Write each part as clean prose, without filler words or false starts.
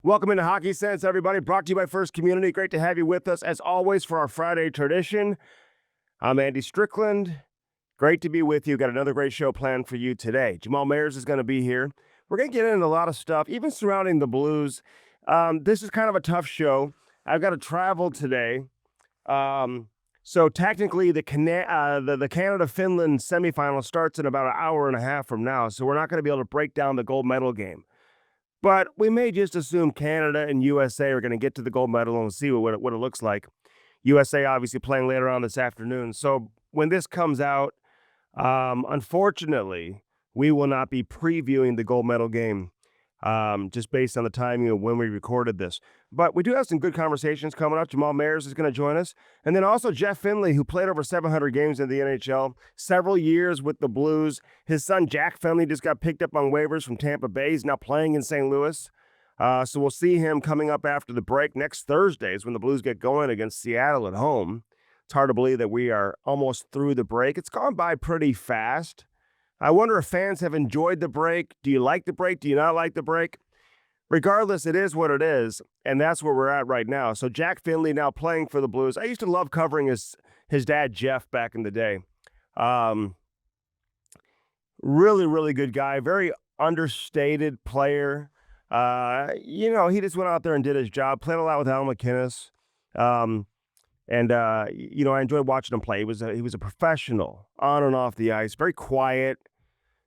Welcome into Hockey Sense, everybody. Brought to you by First Community. Great to have you with us, as always, for our Friday tradition. I'm Andy Strickland. Great to be with you. Got another great show planned for you today. Jamal Mayers is going to be here. We're going to get into a lot of stuff, even surrounding the Blues. This is kind of a tough show. I've got to travel today. So technically, the Canada-Finland semifinal starts in about an hour and a half from now, so we're not going to be able to break down the gold medal game. But we may just assume Canada and USA are going to get to the gold medal and see what it looks like. USA obviously playing later on this afternoon. So when this comes out, unfortunately, we will not be previewing the gold medal game just based on the timing of when we recorded this. But we do have some good conversations coming up. Jamal Mayers is going to join us. And then also Jeff Finley, who played over 700 games in the NHL, several years with the Blues. His son, Jack Finley, just got picked up on waivers from Tampa Bay. He's now playing in St. Louis. So we'll see him coming up after the break. Next Thursday is when the Blues get going against Seattle at home. It's hard to believe that we are almost through the break. It's gone by pretty fast. I wonder if fans have enjoyed the break. Do you like the break? Do you not like the break? Regardless, it is what it is, and that's where we're at right now. So Jack Finley now playing for the Blues. I used to love covering his dad, Jeff, back in the day. Really, really good guy. Very understated player. He just went out there and did his job. Played a lot with Al McInnes. I enjoyed watching him play. He was a professional on and off the ice. Very quiet.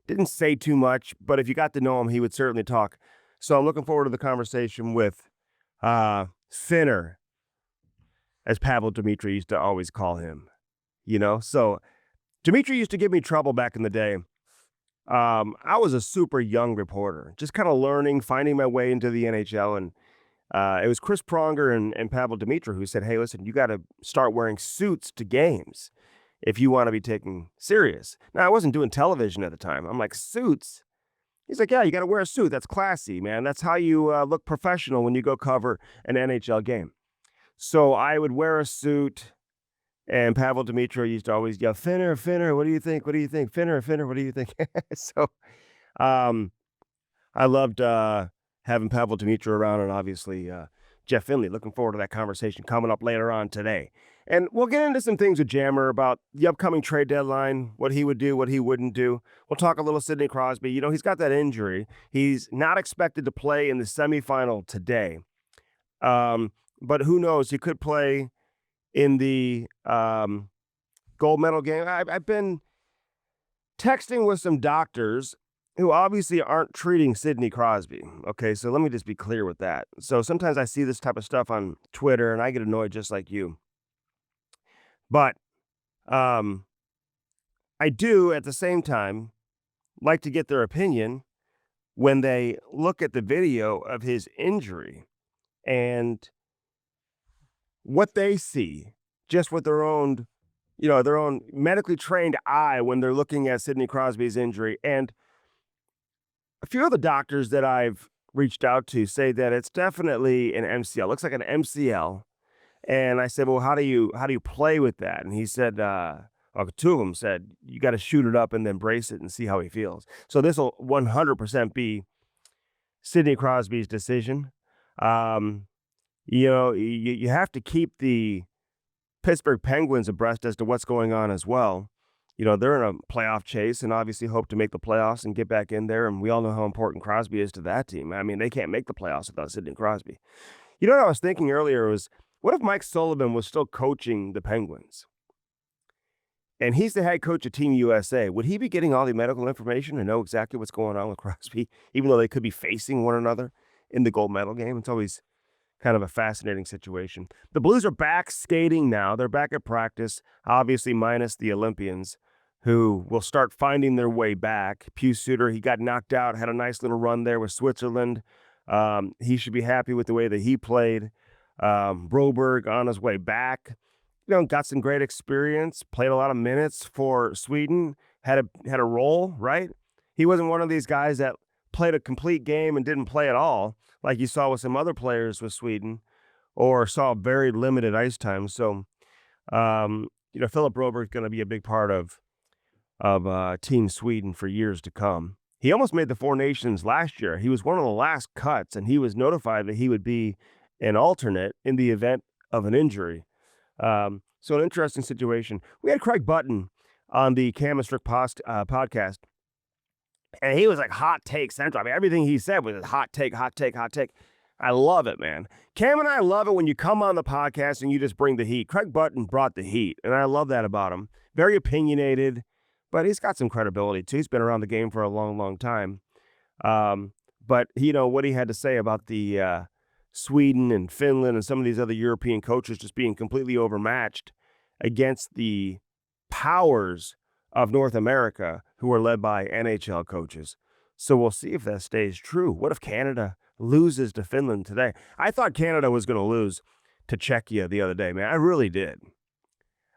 Didn't say too much, but if you got to know him, he would certainly talk. So I'm looking forward to the conversation with Finner, as Pavel Dmitry used to always call him. So Dmitry used to give me trouble back in the day. I was a super young reporter, just kind of learning, finding my way into the NHL. And it was Chris Pronger and Pavel Dmitry who said, hey, listen, you got to start wearing suits to games if you want to be taken serious. Now, I wasn't doing television at the time. I'm like, suits? He's like, yeah, you got to wear a suit. That's classy, man. That's how you look professional when you go cover an NHL game. So I would wear a suit, and Pavel Dmitry used to always yell, Finner, what do you think? What do you think? Finner, what do you think? So I loved having Pavel Dmitry around, and obviously Jeff Finley. Looking forward to that conversation coming up later on today. And we'll get into some things with Jammer about the upcoming trade deadline, what he would do, what he wouldn't do. We'll talk a little Sidney Crosby. He's got that injury. He's not expected to play in the semifinal today. But who knows? He could play in the gold medal game. I've been texting with some doctors who obviously aren't treating Sidney Crosby. Okay, so let me just be clear with that. So sometimes I see this type of stuff on Twitter, and I get annoyed just like you. But I do, at the same time, like to get their opinion when they look at the video of his injury and what they see just with their own medically trained eye when they're looking at Sidney Crosby's injury. And a few of the doctors that I've reached out to say that it's definitely an MCL. Looks like an MCL. And I said, well, how do you play with that? And he said, two of them said, you got to shoot it up and then brace it and see how he feels. So this will 100% be Sidney Crosby's decision. You have to keep the Pittsburgh Penguins abreast as to what's going on as well. They're in a playoff chase and obviously hope to make the playoffs and get back in there. And we all know how important Crosby is to that team. I mean, they can't make the playoffs without Sidney Crosby. What I was thinking earlier was, what if Mike Sullivan was still coaching the Penguins? And he's the head coach of Team USA. Would he be getting all the medical information and know exactly what's going on with Crosby, even though they could be facing one another in the gold medal game? It's always kind of a fascinating situation. The Blues are back skating now. They're back at practice, obviously minus the Olympians, who will start finding their way back. Pius Suter, he got knocked out, had a nice little run there with Switzerland. He should be happy with the way that he played. Broberg on his way back, got some great experience, played a lot of minutes for Sweden, had a role, right? He wasn't one of these guys that played a complete game and didn't play at all, like you saw with some other players with Sweden, or saw very limited ice time. So, Philip Broberg is going to be a big part of Team Sweden for years to come. He almost made the Four Nations last year. He was one of the last cuts, and he was notified that he would be an alternate in the event of an injury. So an interesting situation. We had Craig Button on the Cam and Strick podcast, and he was like hot take central. I mean, everything he said was hot take, hot take, hot take. I love it, man. Cam and I love it when you come on the podcast and you just bring the heat. Craig Button brought the heat, and I love that about him. Very opinionated, but he's got some credibility, too. He's been around the game for a long, long time. But, what he had to say about the Sweden and Finland and some of these other European coaches just being completely overmatched against the powers of North America who are led by NHL coaches. So we'll see if that stays true. What if Canada loses to Finland today? I thought Canada was going to lose to Czechia the other day, man. I really did.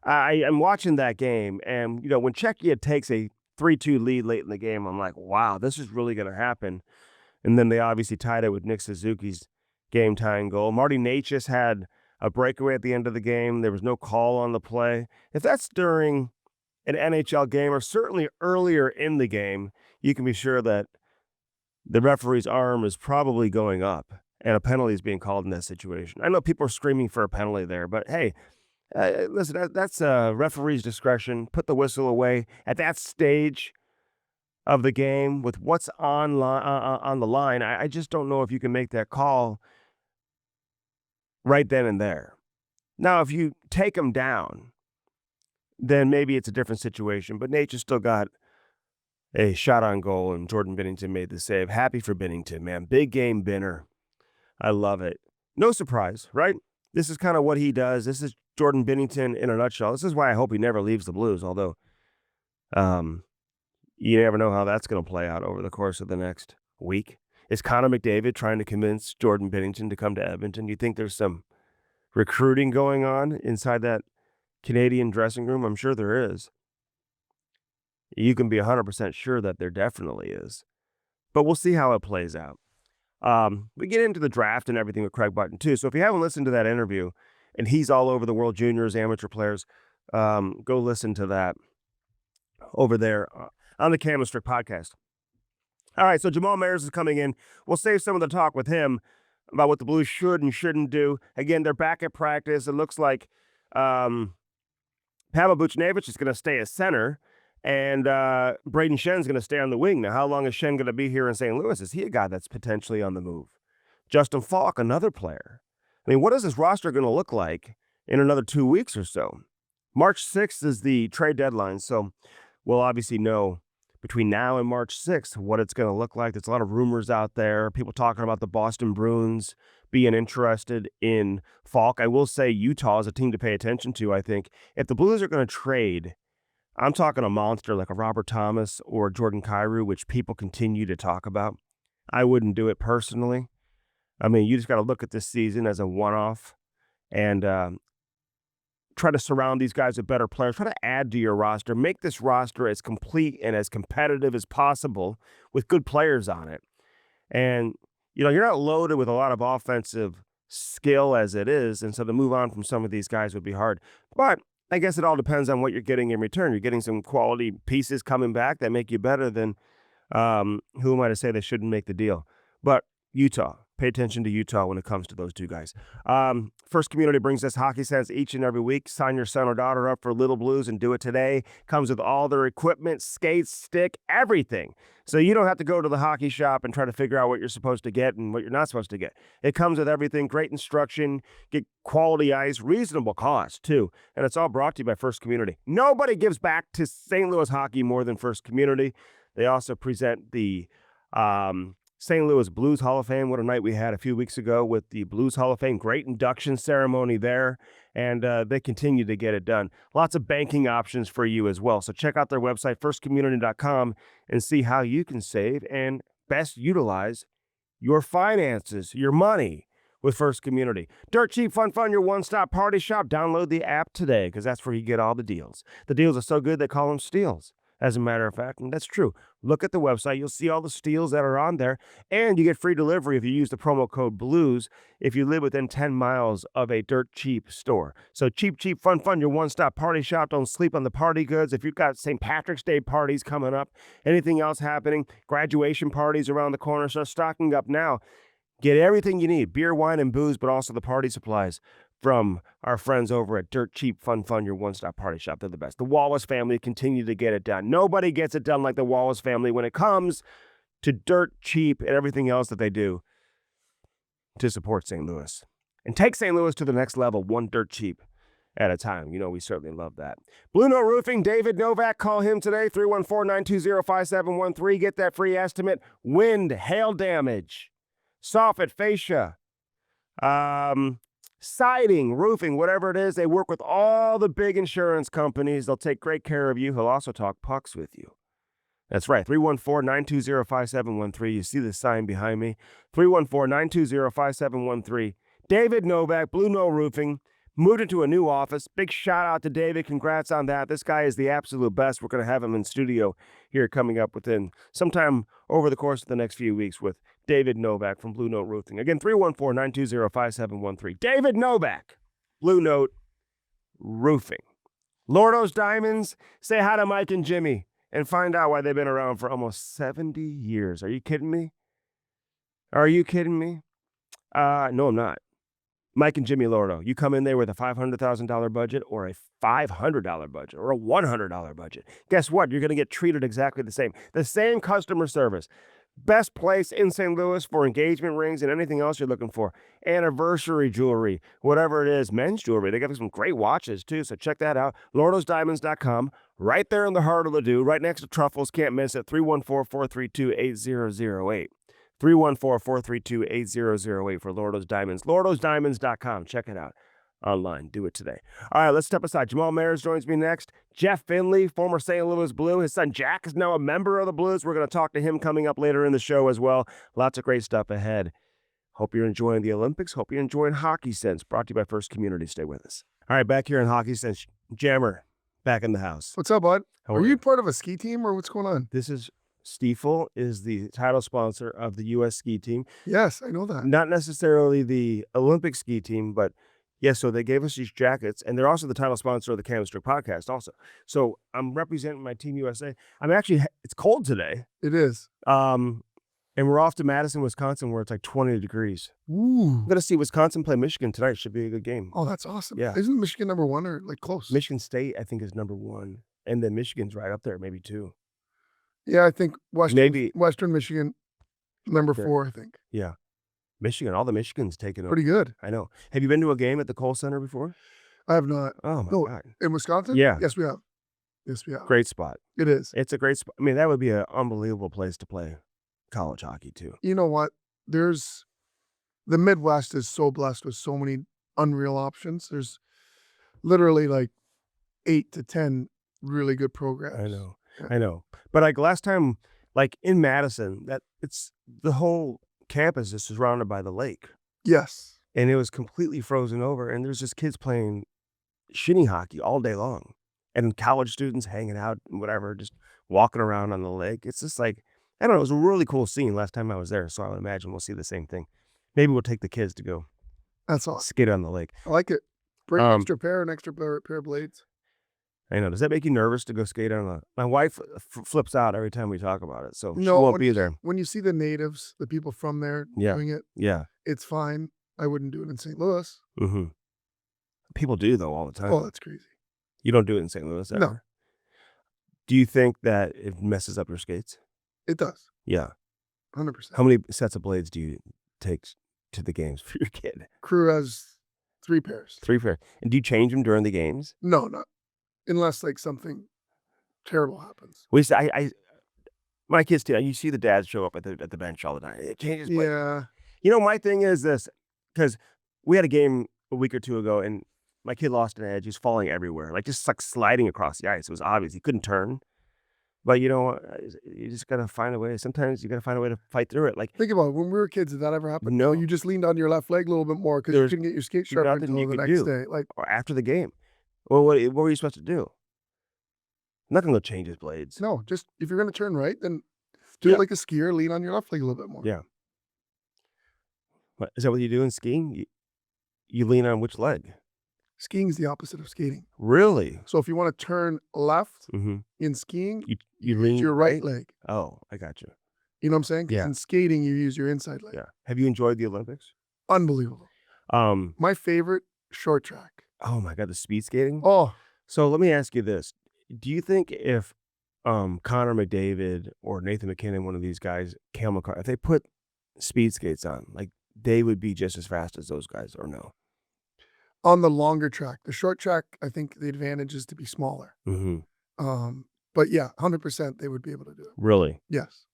I'm watching that game, and, when Czechia takes a 3-2 lead late in the game, I'm like, wow, this is really going to happen. And then they obviously tied it with Nick Suzuki's game-tying goal. Marty Necas had a breakaway at the end of the game. There was no call on the play. If that's during an NHL game or certainly earlier in the game, you can be sure that the referee's arm is probably going up and a penalty is being called in that situation. I know people are screaming for a penalty there, but hey, listen, that's referee's discretion. Put the whistle away at that stage of the game with what's on the line. I just don't know if you can make that call right then and there. Now, if you take them down, then maybe it's a different situation. But Nature's still got a shot on goal, and Jordan Binnington made the save. Happy for Binnington, man. Big game Binner. I love it. No surprise, right? This is kind of what he does. This is Jordan Binnington in a nutshell. This is why I hope he never leaves the Blues, although you never know how that's going to play out over the course of the next week. Is Connor McDavid trying to convince Jordan Binnington to come to Edmonton? Do you think there's some recruiting going on inside that Canadian dressing room? I'm sure there is. You can be 100% sure that there definitely is. But we'll see how it plays out. We get into the draft and everything with Craig Button, too. So if you haven't listened to that interview, and he's all over the World Juniors, amateur players, go listen to that over there on the Cam and Strick podcast. All right, so Jamal Mayers is coming in. We'll save some of the talk with him about what the Blues should and shouldn't do. Again, they're back at practice. It looks like Pavel Buchnevich is going to stay as center, and Braden Schen's going to stay on the wing. Now, how long is Schenn going to be here in St. Louis? Is he a guy that's potentially on the move? Justin Falk, another player. I mean, what is this roster going to look like in another 2 weeks or so? March 6th is the trade deadline, so we'll obviously know between now and March 6th what it's going to look like. There's a lot of rumors out there, people talking about the Boston Bruins being interested in Falk. I will say Utah is a team to pay attention to, I think. If the Blues are going to trade, I'm talking a monster like a Robert Thomas or Jordan Kyrou, which people continue to talk about. I wouldn't do it personally. I mean, you just got to look at this season as a one-off and try to surround these guys with better players. Try to add to your roster. Make this roster as complete and as competitive as possible with good players on it. And, you're not loaded with a lot of offensive skill as it is, and so to move on from some of these guys would be hard. But I guess it all depends on what you're getting in return. You're getting some quality pieces coming back that make you better than who am I to say they shouldn't make the deal. But Utah. Pay attention to Utah when it comes to those two guys. First Community brings us Hockey Sense each and every week. Sign your son or daughter up for Little Blues and do it today. Comes with all their equipment, skates, stick, everything. So you don't have to go to the hockey shop and try to figure out what you're supposed to get and what you're not supposed to get. It comes with everything, great instruction, get quality ice, reasonable cost too. And it's all brought to you by First Community. Nobody gives back to St. Louis hockey more than First Community. They also present the St. Louis Blues Hall of Fame. What a night we had a few weeks ago with the Blues Hall of Fame. Great induction ceremony there, and they continue to get it done. Lots of banking options for you as well. So check out their website, firstcommunity.com, and see how you can save and best utilize your finances, your money with First Community. Dirt cheap, fun, your one-stop party shop. Download the app today because that's where you get all the deals. The deals are so good they call them steals. as a matter of fact. And that's true. Look at the website. You'll see all the steals that are on there. And you get free delivery if you use the promo code BLUES if you live within 10 miles of a dirt cheap store. So cheap, cheap, fun, fun, your one-stop party shop. Don't sleep on the party goods. If you've got St. Patrick's Day parties coming up, anything else happening, graduation parties around the corner, start stocking up now. Get everything you need, beer, wine, and booze, but also the party supplies from our friends over at Dirt Cheap Fun Fun, your one-stop party shop. They're the best. The Wallace family continue to get it done. Nobody gets it done like the Wallace family when it comes to dirt cheap and everything else that they do to support St. Louis. And take St. Louis to the next level, one dirt cheap at a time. You know, we certainly love that. Blue Note Roofing, David Novak, call him today, 314-920-5713. Get that free estimate. Wind, hail damage, soffit, fascia, siding, roofing, whatever it is. They work with all the big insurance companies. They'll take great care of you. He'll also talk pucks with you. That's right, 314-920-5713. You see the sign behind me, 314-920-5713. David Novak, Blue Note Roofing, moved into a new office. Big shout out to David. Congrats on that. This guy is the absolute best. We're going to have him in studio here coming up within sometime over the course of the next few weeks with David Novak from Blue Note Roofing. Again, 314-920-5713. David Novak, Blue Note Roofing. Lordo's Diamonds, say hi to Mike and Jimmy and find out why they've been around for almost 70 years. Are you kidding me? Are you kidding me? No, I'm not. Mike and Jimmy Lordo, you come in there with a $500,000 budget or a $500 budget or a $100 budget. Guess what? You're going to get treated exactly the same. The same customer service. Best place in St. Louis for engagement rings and anything else you're looking for. Anniversary jewelry, whatever it is, men's jewelry. They got some great watches too, so check that out. LordosDiamonds.com, right there in the heart of Ladue, right next to Truffles. Can't miss it. 314-432-8008. 314-432-8008 for Lordo's Diamonds. LordosDiamonds.com. Check it out online. Do it today. All right, let's step aside. Jamal Mayers joins me next. Jeff Finley, former St. Louis Blue. His son Jack is now a member of the Blues. We're going to talk to him coming up later in the show as well. Lots of great stuff ahead. Hope you're enjoying the Olympics. Hope you're enjoying Hockey Sense, brought to you by First Community. Stay with us. All right, back here in Hockey Sense. Jammer, back in the house. What's up, bud? How Are you part of a ski team or what's going on? This is Stiefel is the title sponsor of the U.S. ski team. Yes, I know that. Not necessarily the Olympic ski team, but yes, so they gave us these jackets, and they're also the title sponsor of the Canvas Strip podcast also. So I'm representing my Team USA. I'm actually, it's cold today. It is. And we're off to Madison, Wisconsin, where it's like 20 degrees. Ooh. I'm going to see Wisconsin play Michigan tonight. Should be a good game. Oh, that's awesome. Yeah. Isn't Michigan number one or like close? Michigan State, I think, is number one. And then Michigan's right up there, maybe two. Yeah, I think Maybe Western Michigan, number Sure. 4, I think. Yeah. Michigan, all the Michigans taking over. Pretty good. I know. Have you been to a game at the Kohl Center before? I have not. Oh, my No. God. In Wisconsin? Yeah. Yes, we have. Yes, we have. Great spot. It is. It's a great spot. I mean, that would be an unbelievable place to play college hockey, too. You know what? The Midwest is so blessed with so many unreal options. There's literally like 8 to 10 really good programs. I know. Yeah. I know. But like last time, like in Madison, it's the whole campus is surrounded by the lake. Yes. And it was completely frozen over. And there's just kids playing shinny hockey all day long. And college students hanging out and whatever, just walking around on the lake. It's just like, I don't know, it was a really cool scene last time I was there. So I would imagine we'll see the same thing. Maybe we'll take the kids to go That's awesome. skate on the lake. I like it. Bring an extra pair of blades. I know. Does that make you nervous to go skate on a? My wife flips out every time we talk about it, so she No, won't be there. When you see the natives, the people from there doing it, Yeah. it's fine. I wouldn't do it in St. Louis. Mm-hmm. People do though all the time. Oh, that's crazy. You don't do it in St. Louis ever? No. Do you think that it messes up your skates? It does. Yeah. 100%. How many sets of blades do you take to the games for your kid? Crew has 3 pairs. 3 pairs. And do you change them during the games? No, not unless like something terrible happens. We say my kids too. You see the dads show up at the bench all the time. It changes blades. Yeah. You know, my thing is this, because we had a game a week or two ago, and my kid lost an edge. He was falling everywhere, like just like sliding across the ice. It was obvious he couldn't turn. But you know, you just gotta find a way. Sometimes you gotta find a way to fight through it. Like Think about it. When we were kids, did that ever happen? No. You just leaned on your left leg a little bit more because you There's couldn't get your skate sharpened nothing until you the could next do. day. Like, or after the game. Well, what were you supposed to do? Nothing will change his blades. No, just if you're going to turn right, then do Yeah. it like a skier, lean on your left leg a little bit more. Yeah. What, is that what you do in skiing? You lean on which leg? Skiing is the opposite of skating. Really? So if you want to turn left Mm-hmm. in skiing, You use lean your right leg. Oh, I got you. You know what I'm saying? 'Cause Yeah. in skating, you use your inside leg. Yeah. Have you enjoyed the Olympics? Unbelievable. My favorite, short track. Oh my God, the speed skating. Oh, So let me ask you this: do you think if Connor McDavid or Nathan McKinnon, one of these guys, Cale Makar, if they put speed skates on, like they would be just as fast as those guys, or no? on the longer track. The short track, I think the advantage is to be smaller. Mm-hmm. But yeah, 100% they would be able to do it. Really? Yes.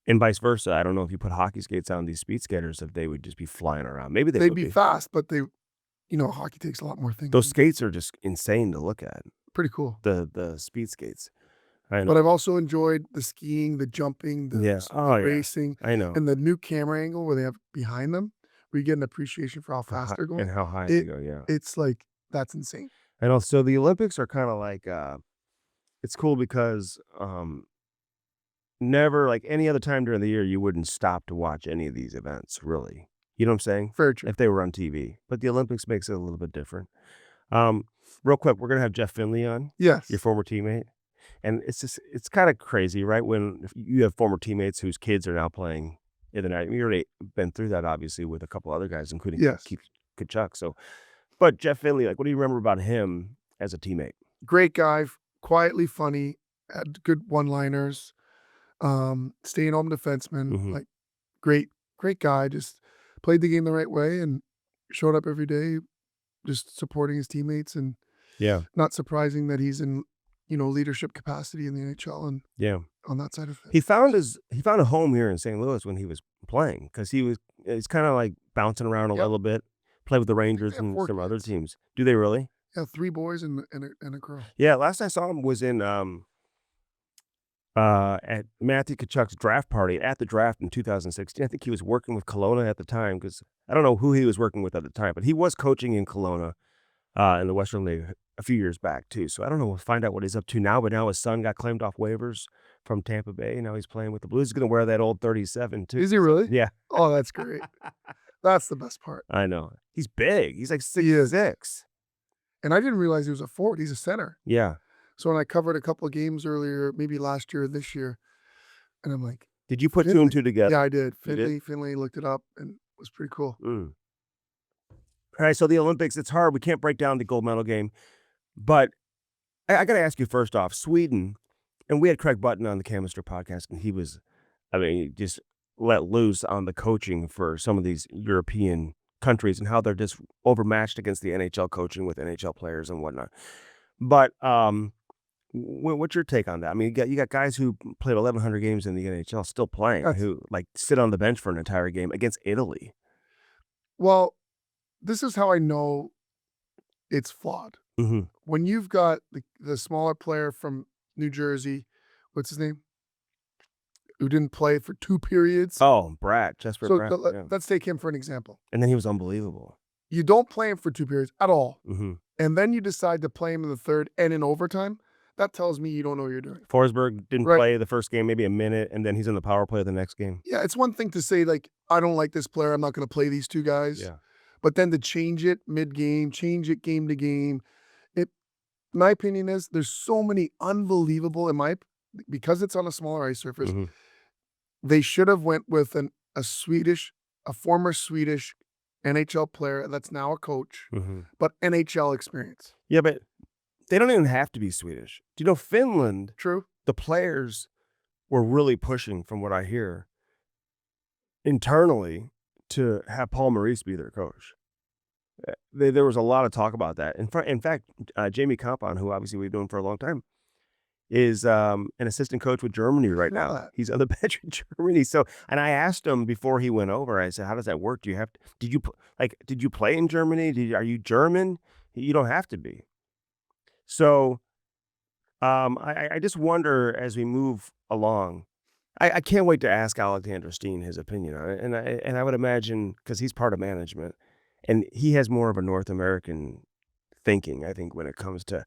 And vice versa. I don't know if you put hockey skates on these speed skaters, if they would just be flying around. Maybe they They'd would be be. fast, but hockey takes a lot more things. Those skates are just insane to look at. Pretty cool. The speed skates. I know. But I've also enjoyed the skiing, the jumping, the Yeah. Oh, yeah. racing, I know. and the new camera angle where they have behind them, where you get an appreciation for how fast they're going. And how high they go. Yeah. It's like, that's insane. I know. So the Olympics are kind of like, it's cool because never, like any other time during the year, you wouldn't stop to watch any of these events, really. You know what I'm saying? Very true. If they were on TV. But the Olympics makes it a little bit different. Real quick, we're going to have Jeff Finley on, Yes. your former teammate. And it's kind of crazy, right? When if you have former teammates whose kids are now playing in the night. We already been through that, obviously, with a couple other guys, including Yes. Keith Kachuk. So, but Jeff Finley, like, what do you remember about him as a teammate? Great guy, quietly funny, had good one-liners, stay-at-home defenseman, Mhm. like great guy, just played the game the right way and showed up every day, just supporting his teammates, and Yeah. not surprising that he's in, leadership capacity in the NHL and Yeah. on that side of it. He found a home here in St. Louis when he was playing, because he's kind of like bouncing around a Yep. little bit. Played with the Rangers have and 4 some other kids. teams. Do they really? Yeah, 3 boys and a girl. Yeah. Last I saw him was in at Matthew Kachuk's draft party at the draft in 2016. I think he was working with Kelowna at the time, because I don't know who he was working with at the time, but he was coaching in Kelowna in the Western League a few years back too. So I don't know. We'll find out what he's up to now. But now his son got claimed off waivers from Tampa Bay. Now he's playing with the Blues. He's going to wear that old 37 too. Is he really? Yeah, Oh, that's great. That's the best part. I know. He's big. He's like He is. 6'6". And I didn't realize he was a forward. He's a center. Yeah. So when I covered a couple of games earlier, maybe last year or this year, and I'm like, Did you put two Finley. and two together? yeah, I did. You did? Finley looked it up and it was pretty cool. Mm. All right. So the Olympics, it's hard. We can't break down the gold medal game, but I got to ask you first off, Sweden, and we had Craig Button on the Canister podcast, and he was, he just let loose on the coaching for some of these European countries and how they're just overmatched against the NHL coaching with NHL players and whatnot. But what's your take on that? I mean, you got guys who played 1,100 games in the NHL still playing, That's- who like sit on the bench for an entire game against Italy. Well, this is how I know it's flawed. Mm-hmm. When you've got the smaller player from New Jersey, what's his name? Who didn't play for 2 periods. Oh, Brad, Jesper So Bratt. Yeah. let's take him for an example. And then he was unbelievable. You don't play him for 2 periods at all. Mm-hmm. And then you decide to play him in the third and in overtime. That tells me you don't know what you're doing. Forsberg didn't Right. play the first game, maybe a minute, and then he's in the power play the next game. Yeah, it's one thing to say, like, I don't like this player. I'm not going to play these 2 guys. Yeah. But then to change it mid-game, change it game to game. My opinion is there's so many unbelievable, because it's on a smaller ice surface, Mm-hmm. they should have went with a former Swedish NHL player that's now a coach, Mm-hmm. but NHL experience. Yeah, but they don't even have to be Swedish. Do you know Finland? True. The players were really pushing, from what I hear, internally to have Paul Maurice be their coach. There was a lot of talk about that. In fact, Jamie Kompon, who obviously we've known for a long time, is an assistant coach with Germany right Know now. that. He's on the bench in Germany. So, and I asked him before he went over, I said, how does that work? Do you have to, did you play in Germany? Are you German? You don't have to be. So I just wonder as we move along, I can't wait to ask Alexander Steen his opinion on it. And I would imagine, because he's part of management, and he has more of a North American thinking, I think, when it comes to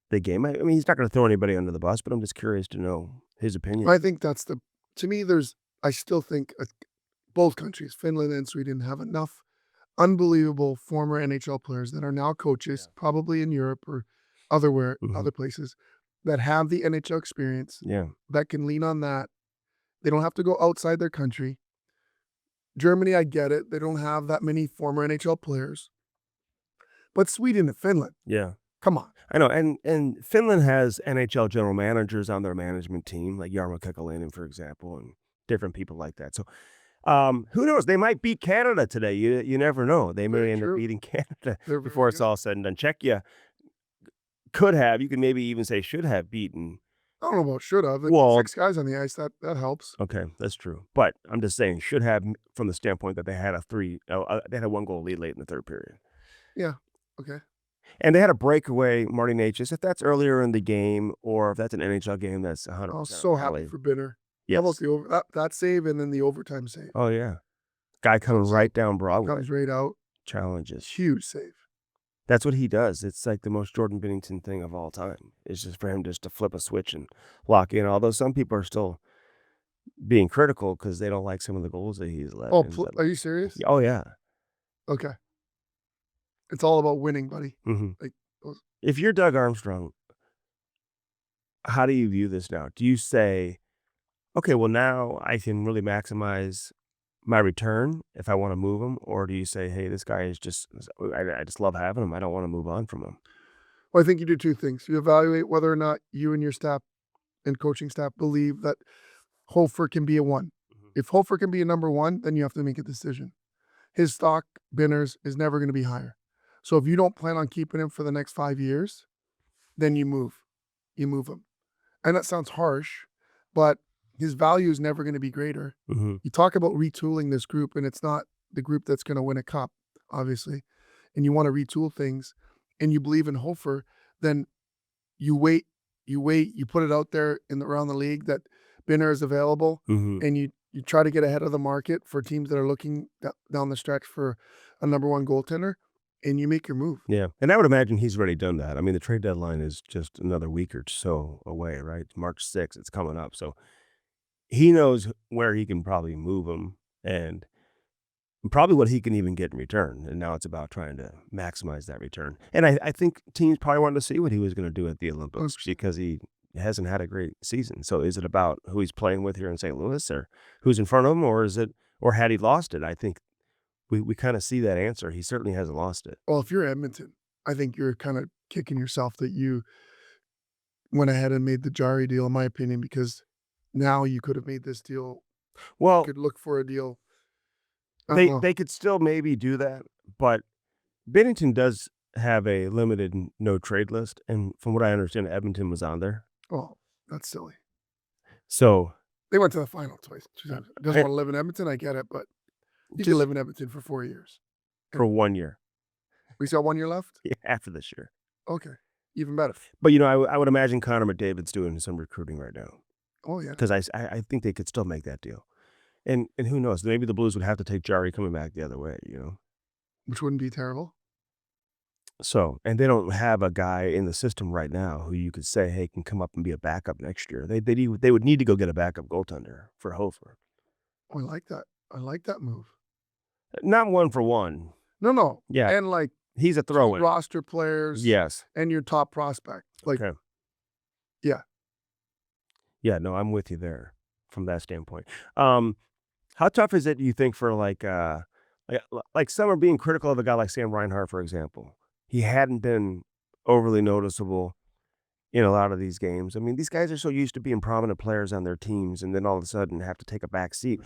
the game? I mean, he's not going to throw anybody under the bus, but I'm just curious to know his opinion. I think that's to me, I still think both countries, Finland and Sweden, have enough unbelievable former NHL players that are now coaches, probably in Europe or other places, that have the NHL experience, Yeah. that can lean on that. They don't have to go outside their country. Germany, I get it. They don't have that many former NHL players. But Sweden and Finland, Yeah. come on. I know, and Finland has NHL general managers on their management team, like Jarmo Kekalainen, for example, and different people like that. So, who knows? They might beat Canada today. You never know. They may Very end up true. beating Canada They're before very it's good. all said and done. Czechia could have. You could maybe even say should have beaten. I don't know about should have. Well, 6 guys on the ice, that helps. okay, that's true. But I'm just saying should have from the standpoint that they had they had a 1-goal lead late in the third period. Yeah. Okay. And they had a breakaway, Marty Necas. If that's earlier in the game or if that's an NHL game, that's 100% I was so happy valid. for Binner. Yes. How about the that save and then the overtime save? Oh, yeah. Guy coming right down Broadway. Comes right out. Challenges. Huge save. That's what he does. It's like the most Jordan Binnington thing of all time. It's just for him just to flip a switch and lock in. Although some people are still being critical because they don't like some of the goals that he's let. Oh, are you serious? Oh, yeah. Okay. It's all about winning, buddy. Like, if you're Doug Armstrong, how do you view this now? Do you say, okay, well, now I can really maximize my return if I want to move him? Or do you say, hey, this guy is I just love having him. I don't want to move on from him. well, I think you do two things. You evaluate whether or not you and your staff and coaching staff believe that Hofer can be a 1. If Hofer can be a number 1, then you have to make a decision. His stock, Binner's, is never going to be higher. So if you don't plan on keeping him for the next 5 years, then you move. You move him. And that sounds harsh, but his value is never going to be greater. You talk about retooling this group, and it's not the group that's going to win a cup, obviously. And you want to retool things, and you believe in Hofer, then you wait, you put it out there around the league that Binner is available, and you try to get ahead of the market for teams that are looking down the stretch for a number 1 goaltender, and you make your move. Yeah, and I would imagine he's already done that. I mean, the trade deadline is just another week or so away, right? March 6th, it's coming up. So he knows where he can probably move him and probably what he can even get in return. And now it's about trying to maximize that return. And I think teams probably wanted to see what he was going to do at the Olympics because he hasn't had a great season. So is it about who he's playing with here in St. Louis or who's in front of him, or had he lost it? I think we kind of see that answer. He certainly hasn't lost it. Well, if you're Edmonton, I think you're kind of kicking yourself that you went ahead and made the Jari deal, in my opinion, because now you could have made this deal. Well, you could look for a deal. They could still maybe do that, but Binnington does have a limited no trade list, and from what I understand, Edmonton was on there. Oh, that's silly. So they went to the final twice. Doesn't want to live in Edmonton. I get it, but you can live in Edmonton for 4 years. For 1 year. We still have 1 year left? Yeah, after this year. Okay. Even better. But, I would imagine Connor McDavid's doing some recruiting right now. Oh, yeah. Because I think they could still make that deal. And who knows? Maybe the Blues would have to take Jari coming back the other way, Which wouldn't be terrible. So, and they don't have a guy in the system right now who you could say, hey, can come up and be a backup next year. They would need to go get a backup goaltender for Hofer. Oh, I like that. I like that move. Not 1 for 1. No. Yeah. And like he's a throw-in. Roster players. Yes. And your top prospect. Like, okay. Yeah. Yeah, no, I'm with you there from that standpoint. How tough is it, do you think, for like some are being critical of a guy like Sam Reinhart, for example? He hadn't been overly noticeable in a lot of these games. I mean, these guys are so used to being prominent players on their teams and then all of a sudden have to take a back seat.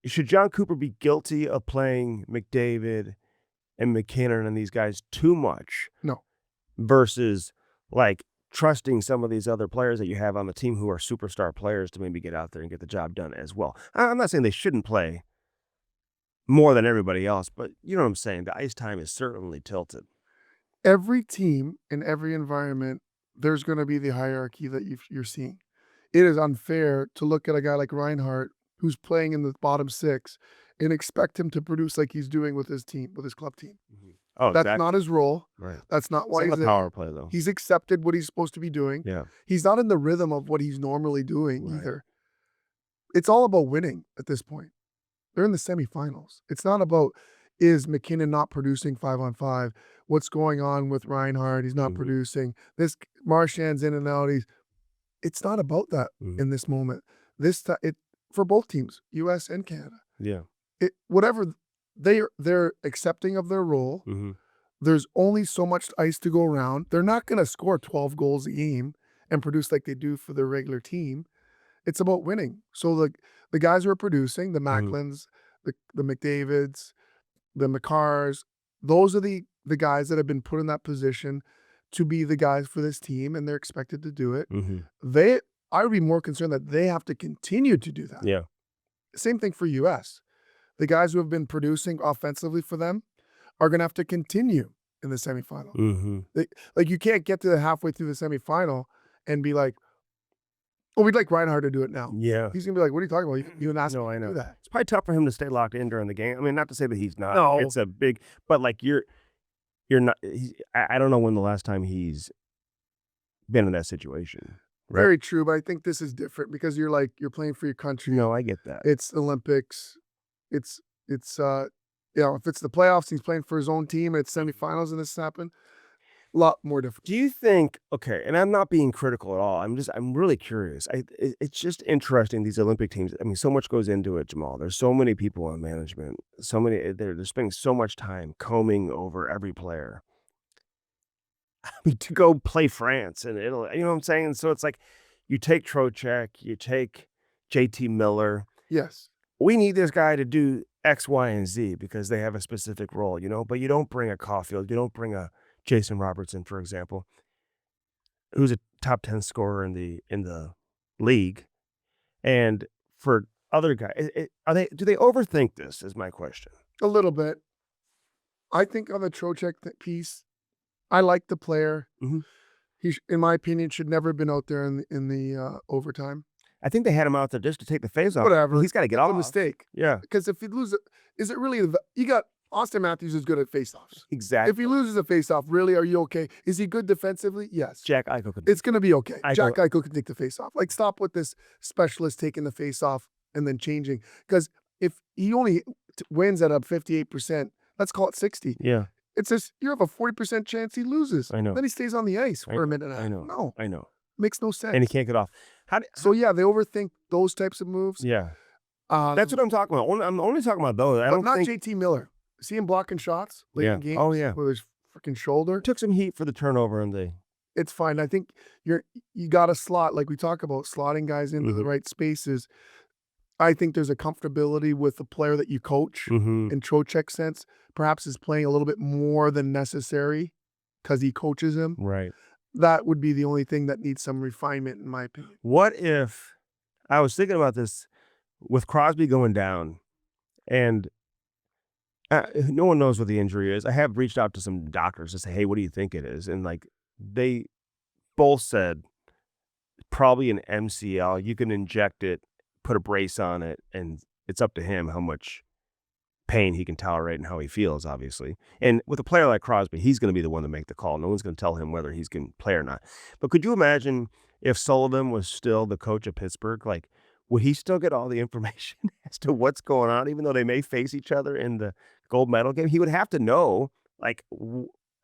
Should John Cooper be guilty of playing McDavid and McKinnon and these guys too much? No. Versus like trusting some of these other players that you have on the team who are superstar players to maybe get out there and get the job done as well. I'm not saying they shouldn't play more than everybody else, but you know what I'm saying? The ice time is certainly tilted. Every team in every environment, there's going to be the hierarchy that you're seeing. It is unfair to look at a guy like Reinhart who's playing in the bottom 6 and expect him to produce like he's doing with his team, with his club team. Oh, That's exactly. not his role. Right. That's not why It's he's not a there. power play, though. He's accepted what he's supposed to be doing. Yeah. He's not in the rhythm of what he's normally doing Right. either. It's all about winning at this point. They're in the semifinals. It's not about, is McKinnon not producing 5-on-5? What's going on with Reinhart? He's not Mhm. producing. This Marchand's in and out. It's not about that Mhm. in this moment. It for both teams, US and Canada. Yeah. Whatever they're accepting of their role. Mhm. There's only so much ice to go around. They're not going to score 12 goals a game and produce like they do for their regular team. It's about winning. So the guys who are producing, the Mhm. Macklins, the McDavids, the McCarrs, those are the guys that have been put in that position to be the guys for this team, and they're expected to do it. Mhm. I would be more concerned that they have to continue to do that. Yeah. Same thing for US. The guys who have been producing offensively for them are going to have to continue in the semifinal. Mhm. Like you can't get to the halfway through the semifinal and be like, "Oh, we'd like Reinhart to do it now." Yeah. He's gonna be like, "What are you talking about? You didn't ask No, me I to know. do that." It's probably tough for him to stay locked in during the game. I mean, not to say that he's not. No. It's a big, but like you're not. I don't know when the last time he's been in that situation. Right. Very true, but I think this is different because you're playing for your country. No, I get that. It's Olympics. It's if it's the playoffs, he's playing for his own team. It's semifinals, and this happened. A lot more different. Do you think, okay, and I'm not being critical at all. I'm really curious. It's just interesting, these Olympic teams. I mean, so much goes into it, Jamal. There's so many people on management. So many, they're spending so much time combing over every player. I mean, to go play France and Italy, you know what I'm saying? So it's like you take Trocheck, you take JT Miller. Yes. We need this guy to do X, Y, and Z because they have a specific role, but you don't bring a Caulfield, you don't bring a Jason Robertson, for example, who's a top 10 scorer in the league. And for other guys, do they overthink this is my question. A little bit. I think on the Trocheck piece, I like the player. Mhm. He, in my opinion, should never have been out there in the overtime. I think they had him out there just to take the phase off. Whatever. He's got to get That's off. a mistake. Yeah, Because if you lose, is it really? You got Austin Matthews is good at faceoffs. exactly. If he loses a faceoff, really, are you okay? Is he good defensively? Yes. Jack Eichel could. It's going to be okay. Eichel- Jack Eichel can take the faceoff. Like, stop with this specialist taking the faceoff and then changing. Because if he only wins at a 58%, let's call it 60. Yeah, It's just you have a 40% chance he loses. I know. Then he stays on the ice for a minute and a half. I know. No, I know. makes no sense. And he can't get off. So yeah, they overthink those types of moves. Yeah, that's what I'm talking about. I'm only talking about those. I But don't not think JT Miller. See him blocking shots late Yeah. in games. Oh, yeah. With his freaking shoulder. took some heat for the turnover and the. It's fine. I think you got to slot, like we talk about, slotting guys into the Mhm. right spaces. I think there's a comfortability with the player that you coach Mhm. in Trocheck's sense. Perhaps is playing a little bit more than necessary because he coaches him. Right. That would be the only thing that needs some refinement, in my opinion. What if I was thinking about this with Crosby going down, and no one knows what the injury is. I have reached out to some doctors to say, "Hey, what do you think it is?" And like they both said, probably an MCL. You can inject it, put a brace on it, and it's up to him how much pain he can tolerate and how he feels, obviously. And with a player like Crosby, he's going to be the one to make the call. No one's going to tell him whether he's going to play or not. But could you imagine if Sullivan was still the coach of Pittsburgh? Like, would he still get all the information as to what's going on, even though they may face each other in the gold medal game? He would have to know, like,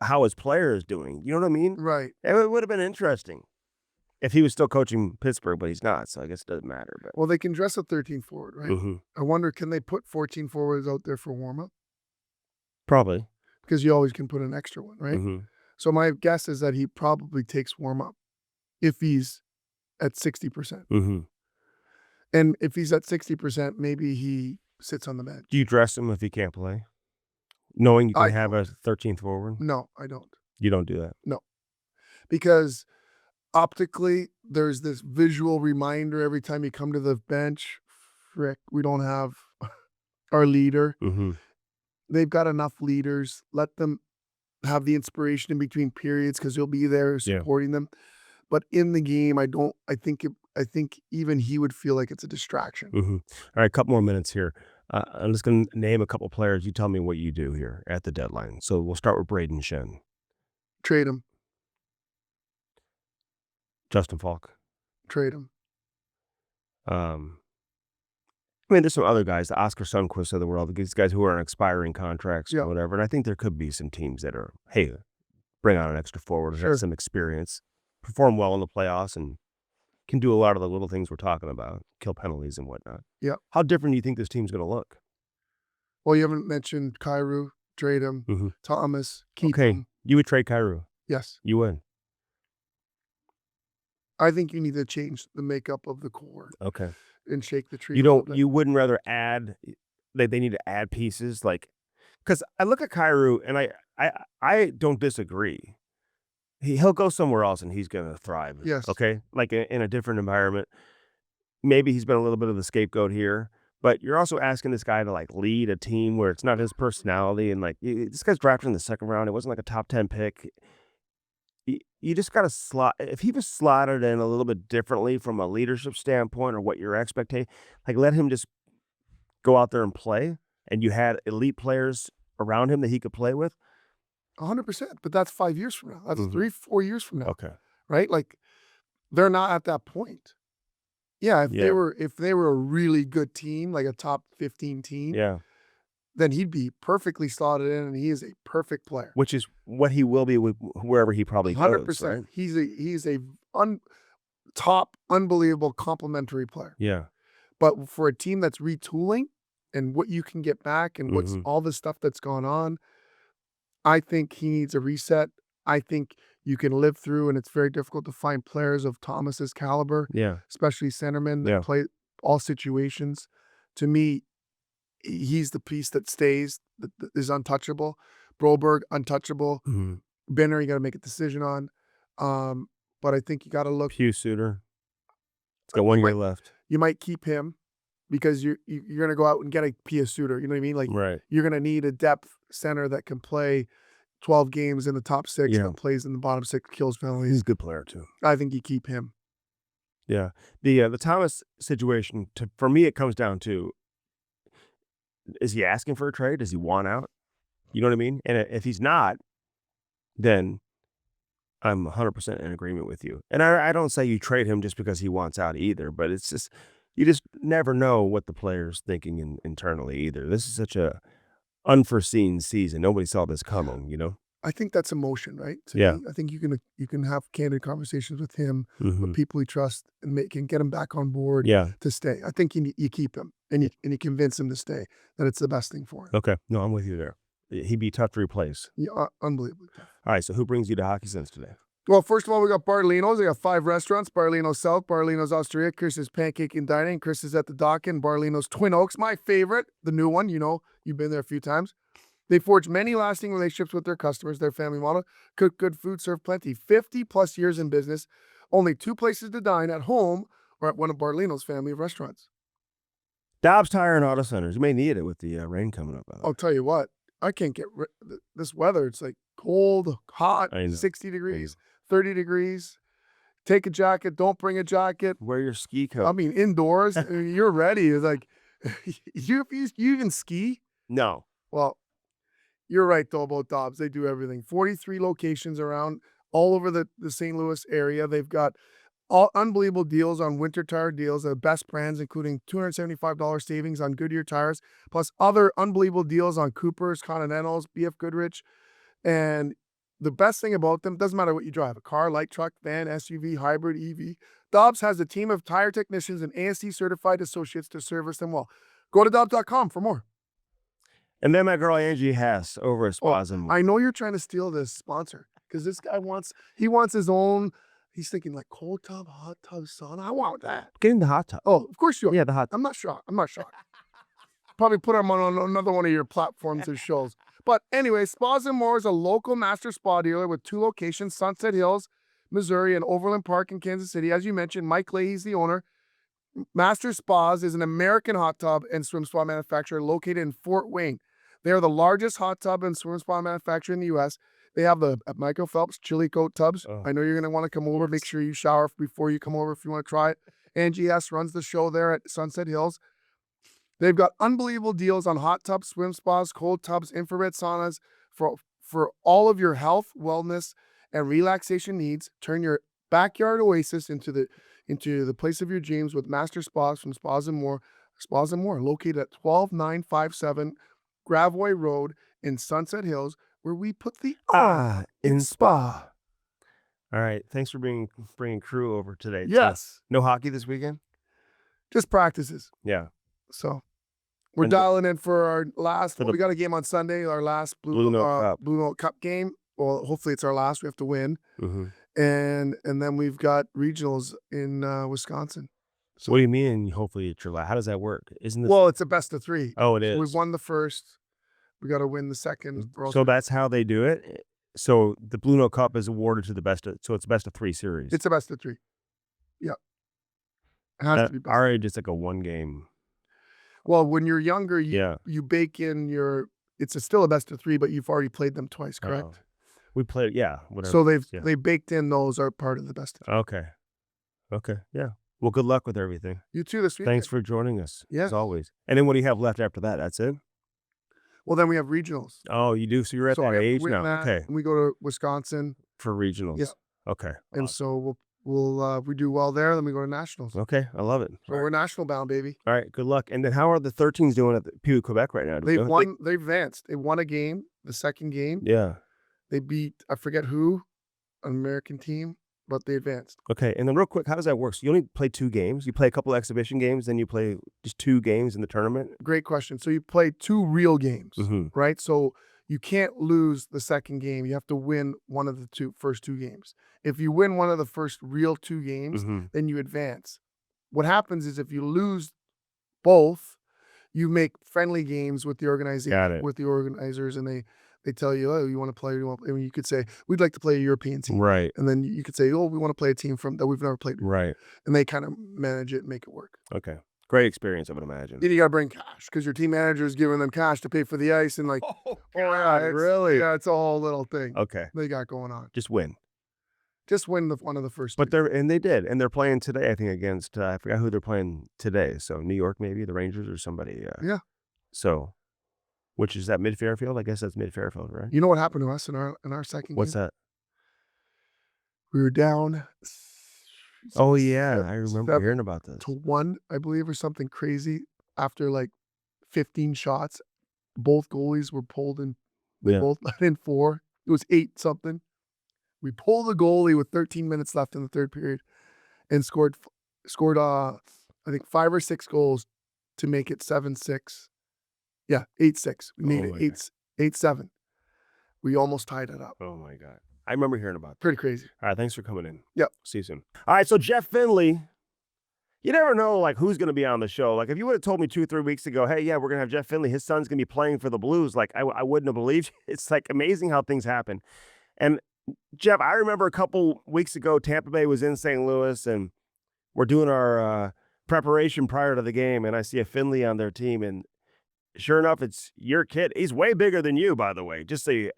how his player is doing. You know what I mean? Right. It would have been interesting if he was still coaching Pittsburgh, but he's not. So I guess it doesn't matter. But Well, they can dress a 13 forward, right? Mhm. I wonder, can they put 14 forwards out there for warm-up? Probably. Because you always can put an extra one, right? Mhm. So my guess is that he probably takes warm-up if he's at 60%. Mhm. And if he's at 60%, maybe he sits on the bench. Do you dress him if he can't play? Knowing you can I have a 13th forward? No, I don't. You don't do that. Because optically, there's this visual reminder every time you come to the bench. Frick, we don't have our leader. Mhm. They've got enough leaders. Let them have the inspiration in between periods because he'll be there Yeah. supporting them. But in the game, I think even he would feel like it's a distraction. Mhm. All right, a couple more minutes here. I'm just going to name a couple players. You tell me what you do here at the deadline. So we'll start with Braden Shen. Trade him. Justin Falk. Trade him. I mean, there's some other guys, the Oscar Sundquist of the world, these guys who are on expiring contracts Yeah. or whatever. And I think there could be some teams that are, hey, bring on an extra forward who Sure. has some experience, perform well in the playoffs, and can do a lot of the little things we're talking about, kill penalties and whatnot. Yeah. How different do you think this team's going to look? Well, you haven't mentioned Kyrou. Trade him. Mm-hmm. Thomas. Keep Okay, him. you would trade Kyrou. Yes. You would. I think you need to change the makeup of the core Okay. and shake the tree. You a little don't. bit. You wouldn't rather add? They need to add pieces, like, because I look at Kyrou and I don't disagree. He'll go somewhere else and he's going to thrive. Yes. Okay. Like in a different environment. Maybe he's been a little bit of the scapegoat here, but you're also asking this guy to like lead a team where it's not his personality. And like this guy's drafted in the second round. It wasn't like a top 10 pick. You just got to slot. If he was slotted in a little bit differently from a leadership standpoint or what your expectation, like let him just go out there and play. And you had elite players around him that he could play with. 100%. But that's 5 years from now. That's Mhm. 3-4 years from now. Okay. Right? Like they're not at that point. Yeah, if they were a really good team, like a top 15 team, Yeah. then he'd be perfectly slotted in, and he is a perfect player. Which is what he will be with wherever he probably goes. 100%. Right? He's a top, unbelievable complementary player. Yeah. But for a team that's retooling and what you can get back and what's Mhm. all the stuff that's gone on, I think he needs a reset. I think you can live through, and it's very difficult to find players of Thomas's caliber, Yeah. especially centermen that Yeah. play all situations. To me, he's the piece that stays, that is untouchable. Broberg, untouchable. Mhm. Benner, you got to make a decision on. But I think you got to look. Pew Suter. It's got 1 year left. You might keep him because you're going to go out and get a Pia Suter. You know what I mean? Like Right. you're going to need a depth center that can play 12 games in the top 6, Yeah. that plays in the bottom 6, kills He's penalties. a good player too. I think you keep him. Yeah. The Thomas situation, for me, it comes down to, is he asking for a trade? Does he want out? You know what I mean? And if he's not, then I'm 100% in agreement with you. And I don't say you trade him just because he wants out either, but it's just, you just never know what the player's thinking internally either. This is such a unforeseen season. Nobody saw this coming, you know? I think that's emotion, right? To Yeah. me, I think you can have candid conversations with him, Mhm. with people you trust, and can get him back on board Yeah. to stay. I think you keep him and you convince him to stay, that it's the best thing for him. Okay. No, I'm with you there. He'd be tough to replace. Yeah, unbelievably tough. All right. So who brings you to Hockey Sense today? Well, first of all, we got Barlino's. They got 5 restaurants: Barlino's South, Barlino's Osteria, Chris's Pancake and Dining, Chris's at the Dock, and Barlino's Twin Oaks. My favorite, the new one. You know, you've been there a few times. They forge many lasting relationships with their customers. Their family model: cook good food, serve plenty. 50+ years in business. Only 2 places to dine: at home or at one of Barlino's family of restaurants. Dobbs Tire and Auto Centers. You may need it with the rain coming up. By the way. I'll tell you what, I can't get this weather. It's like cold, hot, I know. 60 degrees, 30 degrees. Take a jacket. Don't bring a jacket. Wear your ski coat. I mean, indoors, you're ready. It's like, you even ski? No. Well, you're right, though, about Dobbs. They do everything. 43 locations around all over the St. Louis area. They've got all unbelievable deals on winter tire deals, the best brands, including $275 savings on Goodyear tires, plus other unbelievable deals on Coopers, Continentals, BF Goodrich. And the best thing about them, doesn't matter what you drive, a car, light truck, van, SUV, hybrid, EV, Dobbs has a team of tire technicians and ASC certified associates to service them well. Go to Dobbs.com for more. And then my girl Angie Hess over at Spas and More. I know you're trying to steal this sponsor because this guy wants his own. He's thinking like cold tub, hot tub, sauna. I want that. Getting the hot tub. Oh, of course you are. Yeah, the hot tub. I'm not shocked. Probably put him on another one of your platforms or shows. But anyway, Spas and More is a local master spa dealer with 2 locations: Sunset Hills, Missouri, and Overland Park in Kansas City. As you mentioned, Mike Leahy's the owner. Master Spas is an American hot tub and swim spa manufacturer located in Fort Wayne. They are the largest hot tub and swim spa manufacturer in the U.S. They have the Michael Phelps chili coat tubs. Oh. I know you're going to want to come over. Make sure you shower before you come over if you want to try it. Angie S. runs the show there at Sunset Hills. They've got unbelievable deals on hot tubs, swim spas, cold tubs, infrared saunas for all of your health, wellness, and relaxation needs. Turn your backyard oasis into the place of your dreams with master spas from Spas and More. Spas and More, located at 12957 Gravois Road in Sunset Hills, where we put the in spa. All right. Thanks for bringing crew over today. Yes, No hockey this weekend? just practices. Yeah. So we're And dialing in for our last. for Well, the we got a game on Sunday, our last Blue Note Cup. Blue Note Cup game. Well, hopefully it's our last. We have to win, Mhm. and then we've got regionals in Wisconsin. So, What do you mean? Hopefully it's your last. How does that work? Isn't this? well, it's a best of 3. Oh, it So is. we've won the first. We got to win the second. or else So we- that's how they do it. So the Blue Note Cup is awarded to the best. So it's a best of 3 series. it's a best of 3. Yep, it has to be best. Our age, it's like a 1 game. Well, when you're younger, Yeah. you bake in your. Still a best of 3, but you've already played them twice, correct? Oh. We played. Yeah. Whatever. So yeah. they baked in those are part of the best of 3. Okay. Yeah. Well, good luck with everything. You too this week. Thanks for joining us. Yes. As always. And then what do you have left after that? That's it? Well, then we have regionals. Oh, you do. So you're at So that we have to age win now. that, Okay. and we go to Wisconsin, For regionals. Yeah. Okay. and Awesome. so if we do well there, then we go to nationals. Okay. I love it. So we're national bound, baby. All right. Good luck. And then how are the 13s doing at the Pew Quebec right now? Do we They've know? won. They advanced. They won a game. The second game, Yeah. they beat I forget who, an American team, but they advanced. Okay. And then real quick, how does that work? So you only play 2 games. You play a couple exhibition games, then you play just 2 games in the tournament. Great question. So you play 2 real games, Mm-hmm. right? So you can't lose the second game. You have to win one of the first 2 games. If you win one of the first real 2 games, Mm-hmm. then you advance. What happens is if you lose both, you make friendly games with the organization, Got it. with the organizers, and they tell you, oh, you want to play? And you could say, we'd like to play a European team, Right. and then you could say, oh, we want to play a team that we've never played, Right. and they kind of manage it and make it work. Okay. Great experience, I would imagine. Then you got to bring cash because your team manager is giving them cash to pay for the ice, and like, Oh, really? Yeah, it's a whole little thing Okay. they got going on. Just win. Just win one of the first. But 2. they did, and they're playing today. I think against I forgot who they're playing today. So New York, maybe the Rangers or somebody. Yeah. So, which is that Mid Fairfield? I guess that's Mid Fairfield, right? You know what happened to us in our second What's game? that? We were down. Oh yeah, I remember hearing about this. to 1, I believe, or something crazy. After like 15 shots, both goalies were pulled in. They Yeah. both let in 4. It was 8 something. We pulled the goalie with 13 minutes left in the third period, and scored I think 5 or 6 goals to make it 7-6. Yeah, 8-6. We made Oh my it 8-7. We almost tied it up. Oh my God, I remember hearing about that. Pretty crazy. All right, thanks for coming in. Yep. See you soon. All right, so Jeff Finley. You never know, like, who's going to be on the show. Like, if you would have told me 2 or 3 weeks ago, hey, yeah, we're going to have Jeff Finley. His son's going to be playing for the Blues. Like, I wouldn't have believed you. It's, like, amazing how things happen. And, Jeff, I remember a couple weeks ago, Tampa Bay was in St. Louis, and we're doing our preparation prior to the game, and I see a Finley on their team, and sure enough, it's your kid. He's way bigger than you, by the way. Just so you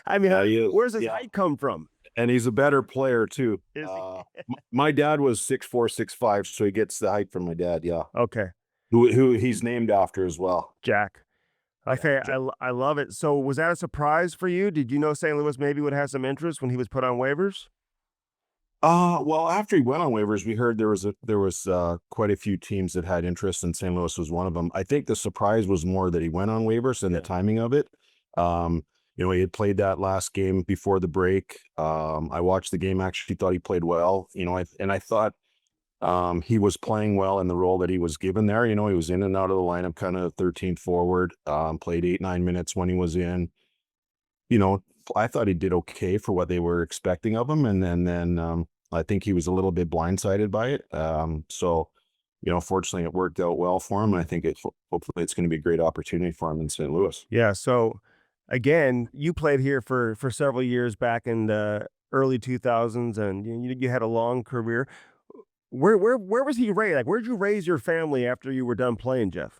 I mean, where's his height come from? And he's a better player too. Is he? My dad was 6'4", 6'5", so he gets the height from my dad. Yeah, Okay. who he's named after as well. Jack. Okay, I love it. So was that a surprise for you? Did you know St. Louis maybe would have some interest when he was put on waivers? Well, after he went on waivers, we heard there was quite a few teams that had interest, and St. Louis was one of them. I think the surprise was more that he went on waivers and the timing of it. He had played that last game before the break. I watched the game, actually thought he played well. I thought he was playing well in the role that he was given there. He was in and out of the lineup, kind of 13th forward, played 8-9 minutes when he was in. I thought he did okay for what they were expecting of him. And then I think he was a little bit blindsided by it. Fortunately it worked out well for him. And I think hopefully it's going to be a great opportunity for him in St. Louis. Yeah. So again, you played here for several years back in the early 2000s, and you had a long career. Where was he raised? Like, where'd you raise your family after you were done playing, Jeff?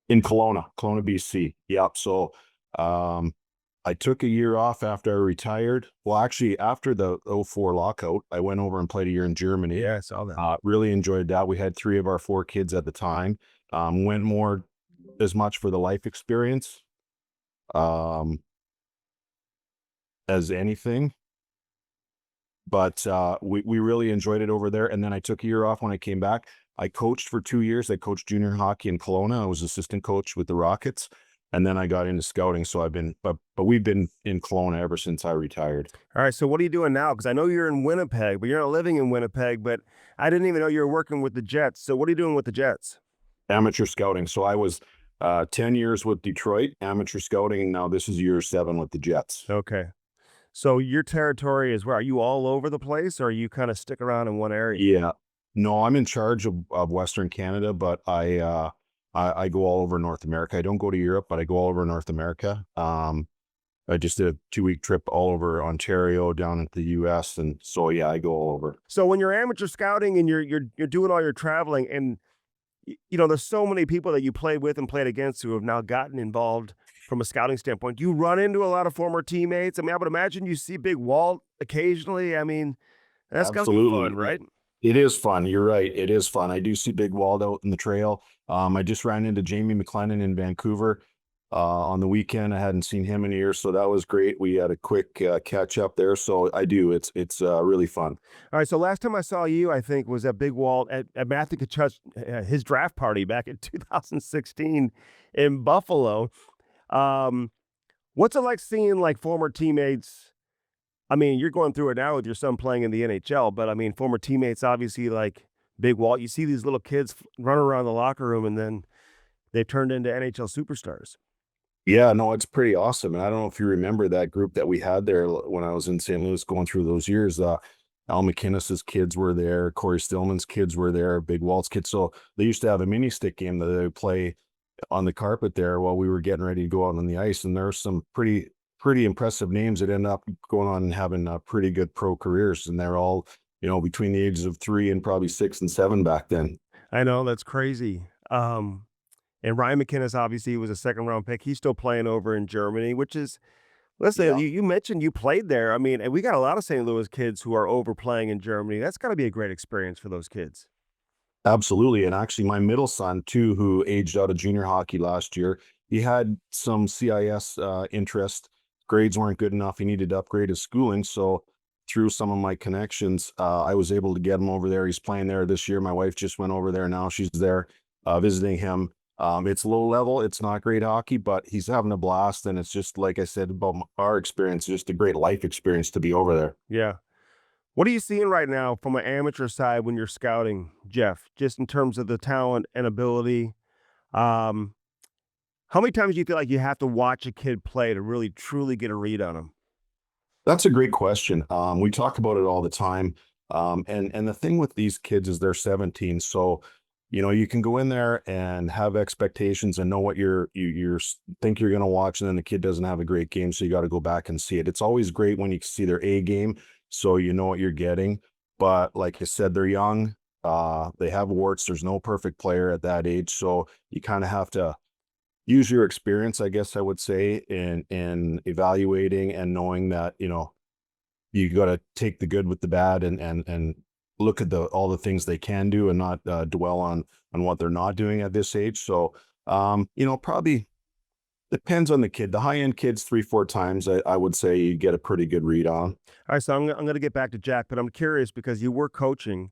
In Kelowna, BC. Yep. So I took a year off after I retired. Well, actually, after the 2004 lockout, I went over and played a year in Germany. Yeah, I saw that. Really enjoyed that. We had 3 of our 4 kids at the time. Went more as much for the life experience as anything. But we really enjoyed it over there. And then I took a year off when I came back. I coached for 2 years. I coached junior hockey in Kelowna. I was assistant coach with the Rockets. And then I got into scouting. So I've been, but we've been in Kelowna ever since I retired. All right, so what are you doing now? Because I know you're in Winnipeg, but you're not living in Winnipeg, but I didn't even know you were working with the Jets. So what are you doing with the Jets? Amateur scouting. So I was 10 years with Detroit, amateur scouting. And now this is year 7 with the Jets. Okay. So your territory is where? Are you all over the place, or you kind of stick around in one area? Yeah. No, I'm in charge of Western Canada, but I go all over North America. I don't go to Europe, but I go all over North America. I just did a 2-week trip all over Ontario, down into the US. And so, yeah, I go all over. So when you're amateur scouting and you're doing all your traveling, and you know, there's so many people that you played with and played against who have now gotten involved from a scouting standpoint. Do you run into a lot of former teammates? I mean, I would imagine you see Big Walt occasionally. I mean, that's gotta be Absolutely. fun, right? It is fun. You're right. It is fun. I do see Big Wald out in the trail. I just ran into Jamie McLennan in Vancouver on the weekend. I hadn't seen him in a year, so that was great. We had a quick catch up there. So I do. It's really fun. All right, so last time I saw you, I think, was at Big Walt at Matthew Tkachuk's his draft party back in 2016 in Buffalo. What's it like seeing like former teammates? I mean, you're going through it now with your son playing in the NHL, but I mean, former teammates, obviously, like Big Walt. You see these little kids run around the locker room, and then they've turned into NHL superstars. Yeah, no, it's pretty awesome. And I don't know if you remember that group that we had there when I was in St. Louis going through those years. Al McInnes's kids were there, Corey Stillman's kids were there, Big Walt's kids. So they used to have a mini stick game that they would play on the carpet there while we were getting ready to go out on the ice. And there's some pretty impressive names that end up going on and having pretty good pro careers. And they're all, between the ages of 3 and probably 6 and 7 back then. I know, that's crazy. And Ryan McInnes, obviously, was a second-round pick. He's still playing over in Germany, which is, listen, Yeah. you mentioned you played there. I mean, and we got a lot of St. Louis kids who are overplaying in Germany. That's got to be a great experience for those kids. Absolutely. And actually, my middle son, too, who aged out of junior hockey last year, he had some CIS interest. Grades weren't good enough. He needed to upgrade his schooling. So, through some of my connections, I was able to get him over there. He's playing there this year. My wife just went over there now. She's there visiting him. It's low level. It's not great hockey, but he's having a blast. And it's just, like I said, about our experience, just a great life experience to be over there. Yeah. What are you seeing right now from an amateur side when you're scouting, Jeff, just in terms of the talent and ability? Um, how many times do you feel like you have to watch a kid play to really, truly get a read on him? That's a great question. We talk about it all the time. And the thing with these kids is they're 17. So, you can go in there and have expectations and know what think you're going to watch. And then the kid doesn't have a great game. So you got to go back and see it. It's always great when you see their A game, so you know what you're getting. But like I said, they're young. They have warts. There's no perfect player at that age. So you kind of have to use your experience, I guess I would say, in evaluating and knowing that, you got to take the good with the bad and look at all the things they can do and not dwell on what they're not doing at this age. So, probably depends on the kid. The high-end kids 3-4 times, I would say you get a pretty good read on. All right, so I'm going to get back to Jack, but I'm curious because you were coaching.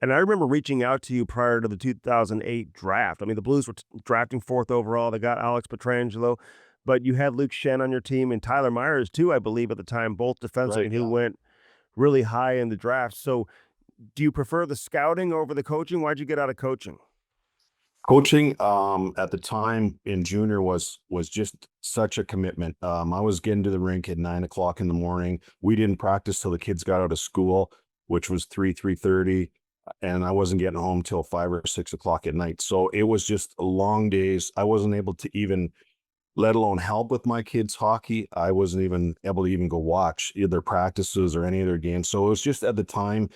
And I remember reaching out to you prior to the 2008 draft. I mean, the Blues were drafting 4th overall. They got Alex Pietrangelo, but you had Luke Shen on your team and Tyler Myers too, I believe, at the time, both defensemen Right, who yeah. went really high in the draft. So do you prefer the scouting over the coaching? Why'd you get out of coaching? Coaching at the time in junior was just such a commitment. I was getting to the rink at 9 o'clock in the morning. We didn't practice till the kids got out of school, which was 3:30. And I wasn't getting home till 5 or 6 o'clock at night. So it was just long days. I wasn't able to even, let alone help with my kids' hockey. I wasn't even able to even go watch either practices or any of their games. So it was just at the time,